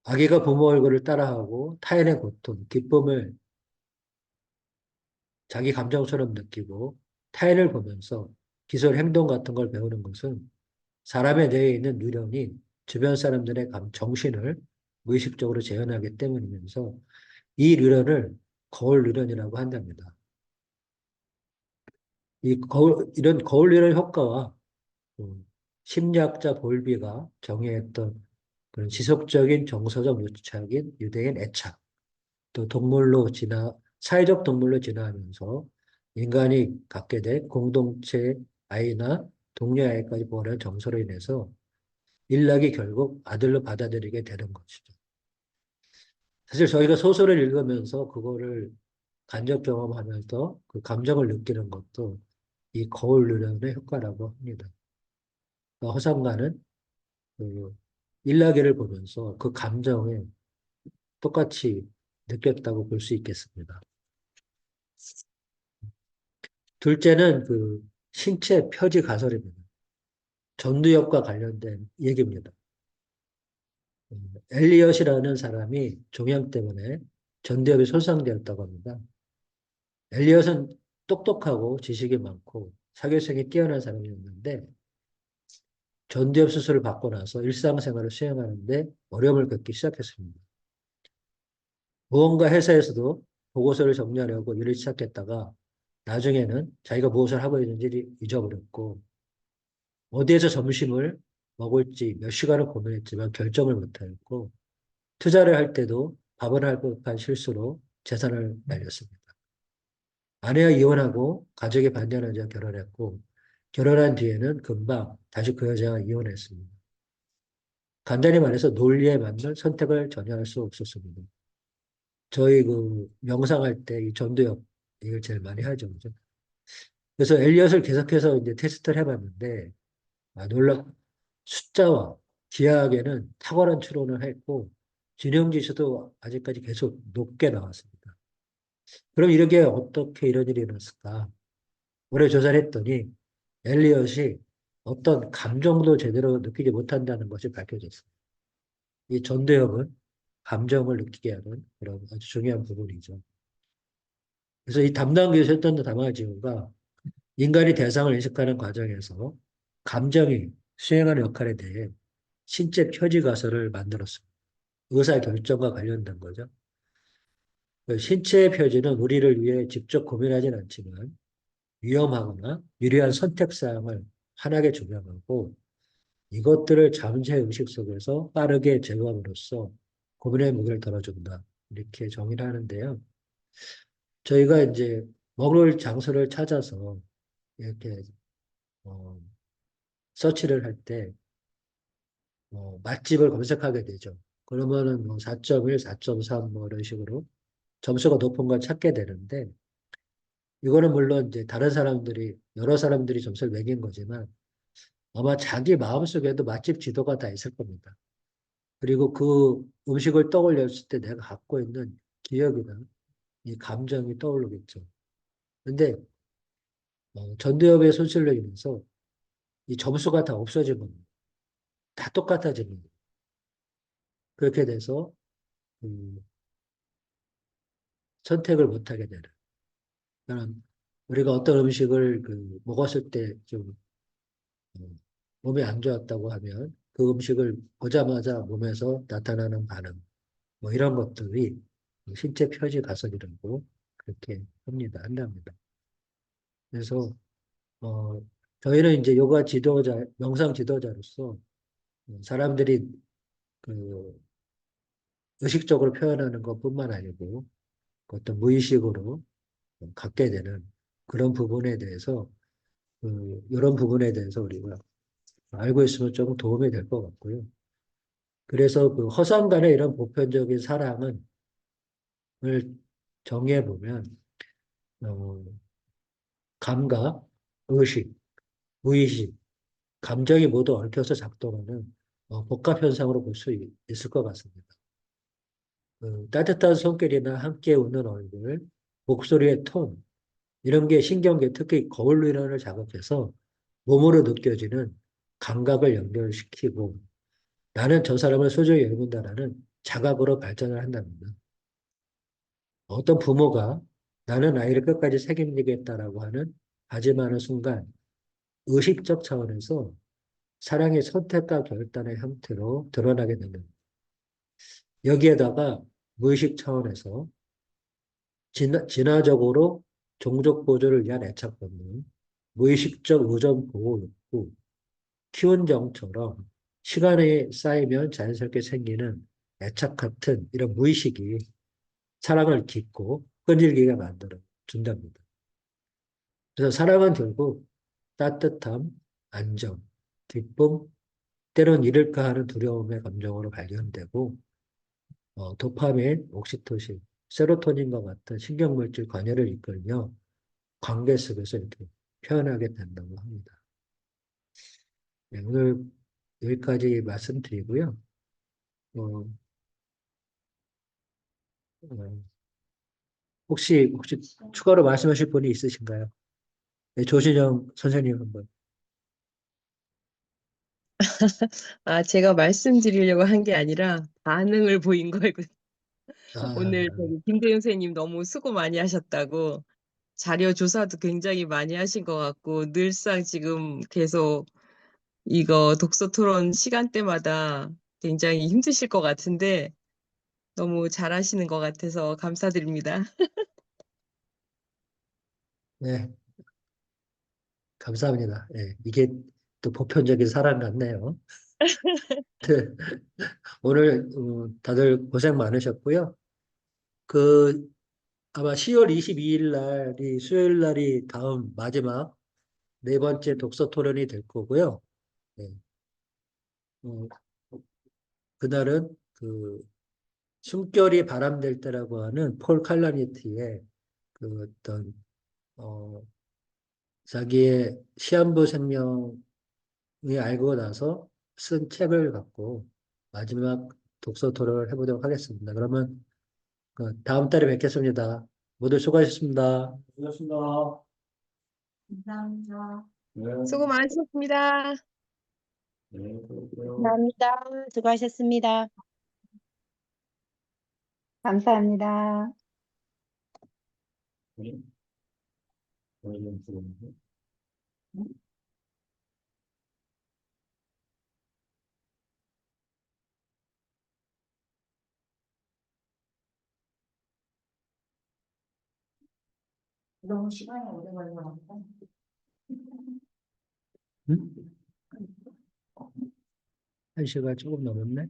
아기가 부모 얼굴을 따라하고 타인의 고통, 기쁨을 자기 감정처럼 느끼고 타인을 보면서 기술 행동 같은 걸 배우는 것은 사람의 뇌에 있는 뉴런이 주변 사람들의 정신을 무의식적으로 재현하기 때문이면서 이 뉴런을 거울 뉴런이라고 한답니다. 이런 거울 뉴런 효과와 심리학자 볼비가 정의했던 그런 지속적인 정서적 유착인 유대인 애착, 또 사회적 동물로 진화하면서 인간이 갖게 된 공동체 아이나 동료 아이까지 보호하는 정서로 인해서 일락이 결국 아들로 받아들이게 되는 것이죠. 사실 저희가 소설을 읽으면서 그거를 간접 경험하면서 그 감정을 느끼는 것도 이 거울 누련의 효과라고 합니다. 허상가는 그 일라기를 보면서 그 감정에 똑같이 느꼈다고 볼 수 있겠습니다. 둘째는 그 신체 표지 가설입니다. 전두엽과 관련된 얘기입니다. 엘리엇이라는 사람이 종양 때문에 전두엽이 손상되었다고 합니다. 엘리엇은 똑똑하고 지식이 많고 사교성이 뛰어난 사람이었는데 전두엽 수술을 받고 나서 일상생활을 수행하는데 어려움을 겪기 시작했습니다. 무언가 회사에서도 보고서를 정리하려고 일을 시작했다가 나중에는 자기가 무엇을 하고 있는지 잊어버렸고 어디에서 점심을 먹을지 몇 시간을 고민했지만 결정을 못하였고 투자를 할 때도 밥을 할 법한 실수로 재산을 날렸습니다. 아내와 이혼하고 가족이 반대하는 여자와 결혼했고 결혼한 뒤에는 금방 다시 그 여자와 이혼했습니다. 간단히 말해서 논리에 맞는 선택을 전혀 할 수 없었습니다. 저희 그 명상할 때 이 전도역 이걸 제일 많이 하죠. 그죠? 그래서 엘리엇을 계속해서 이제 테스트를 해봤는데 놀랍 숫자와 기하학에는 탁월한 추론을 했고 균형 지수도 아직까지 계속 높게 나왔습니다. 그럼 이렇게 어떻게 이런 일이 일어났을까? 오래 조사를 했더니 엘리엇이 어떤 감정도 제대로 느끼지 못한다는 것이 밝혀졌습니다. 이 전도역은 감정을 느끼게 하는 그런 아주 중요한 부분이죠. 그래서 이 담당 교수였던 다마지오가 인간이 대상을 인식하는 과정에서 감정이 수행하는 역할에 대해 신체 표지 가설을 만들었습니다. 의사결정과 관련된 거죠. 신체의 표지는 우리를 위해 직접 고민하진 않지만 위험하거나 유리한 선택사항을 환하게 조명하고 이것들을 잠시의 의식 속에서 빠르게 제거함으로써 고민의 무게를 덜어준다. 이렇게 정의를 하는데요. 저희가 이제 먹을 장소를 찾아서 이렇게 어, 서치를 할 때 맛집을 검색하게 되죠. 그러면은 뭐 4.1, 4.3 뭐 이런 식으로 점수가 높은 걸 찾게 되는데 이거는 물론 이제 여러 사람들이 점수를 매긴 거지만 아마 자기 마음속에도 맛집 지도가 다 있을 겁니다. 그리고 그 음식을 떠올렸을 때 내가 갖고 있는 기억이나 이 감정이 떠오르겠죠. 근데 전두엽의 손실로 인해서 이 점수가 다 없어진 겁니다. 다 똑같아집니다. 그렇게 돼서 선택을 못하게 되는. 그러니까 우리가 어떤 음식을 먹었을 때좀 몸이 안 좋았다고 하면 그 음식을 보자마자 몸에서 나타나는 반응, 뭐 이런 것들이 신체 표지 가설이라고 그렇게 한답니다. 그래서 저희는 이제 요가 지도자, 명상 지도자로서 사람들이 그 의식적으로 표현하는 것뿐만 아니고 어떤 무의식으로 갖게 되는 그런 부분에 대해서 이런 부분에 대해서 우리가 알고 있으면 조금 도움이 될 것 같고요. 그래서 그 허상 간의 이런 보편적인 사랑을 정의해 보면 어, 감각, 의식, 무의식, 감정이 모두 얽혀서 작동하는 복합 현상으로 볼 수 있을 것 같습니다. 따뜻한 손길이나 함께 웃는 얼굴, 목소리의 톤, 이런 게 신경계, 특히 거울 윤활을 자극해서 몸으로 느껴지는 감각을 연결시키고 나는 저 사람을 소중히 여긴다라는 자각으로 발전을 한답니다. 어떤 부모가 나는 아이를 끝까지 책임지겠다라고 하는 다짐하는 순간 의식적 차원에서 사랑의 선택과 결단의 형태로 드러나게 되는 여기에다가 무의식 차원에서 진화적으로 종족 보존을 위한 애착 본능, 무의식적 우정 보호 욕구, 키운 정처럼 시간이 쌓이면 자연스럽게 생기는 애착 같은 이런 무의식이 사랑을 깊고 끈질기게 만들어 준답니다. 그래서 사랑은 결국 따뜻함, 안정, 기쁨, 때론 잃을까 하는 두려움의 감정으로 발견되고 도파민, 옥시토신, 세로토닌과 같은 신경물질 관여를 이끌며 관계 속에서 이렇게 표현하게 된다고 합니다. 네, 오늘 여기까지 말씀드리고요. 어, 어, 혹시 추가로 말씀하실 분이 있으신가요? 네, 조신영 선생님 한번. 제가 말씀드리려고 한 게 아니라 반응을 보인 거거든요. 오늘 아, 저기 김대윤 선생님 너무 수고 많이 하셨다고 자료 조사도 굉장히 많이 하신 것 같고 늘상 지금 계속 이거 독서 토론 시간대마다 굉장히 힘드실 것 같은데 너무 잘하시는 것 같아서 감사드립니다. 네, 감사합니다. 네, 이게 또 보편적인 사랑 같네요. 네, 오늘 다들 고생 많으셨고요. 그 아마 10월 22일 날이 수요일 날이 다음 마지막 네 번째 독서 토론이 될 거고요. 네, 어, 그날은 그 숨결이 바람될 때라고 하는 폴 칼라니티의 그 어떤 어, 자기의 시한부 생명이 알고 나서 쓴 책을 갖고 마지막 독서 토론을 해보도록 하겠습니다. 그러면 그 다음 달에 뵙겠습니다. 모두 수고하셨습니다. 수고하셨습니다. 감사합니다. 수고 많으셨습니다. 감사합니다. 수고하셨습니다. 감사합니다. 너무 시간이 오래 걸려가지고. 응? 1시간 조금 넘었네.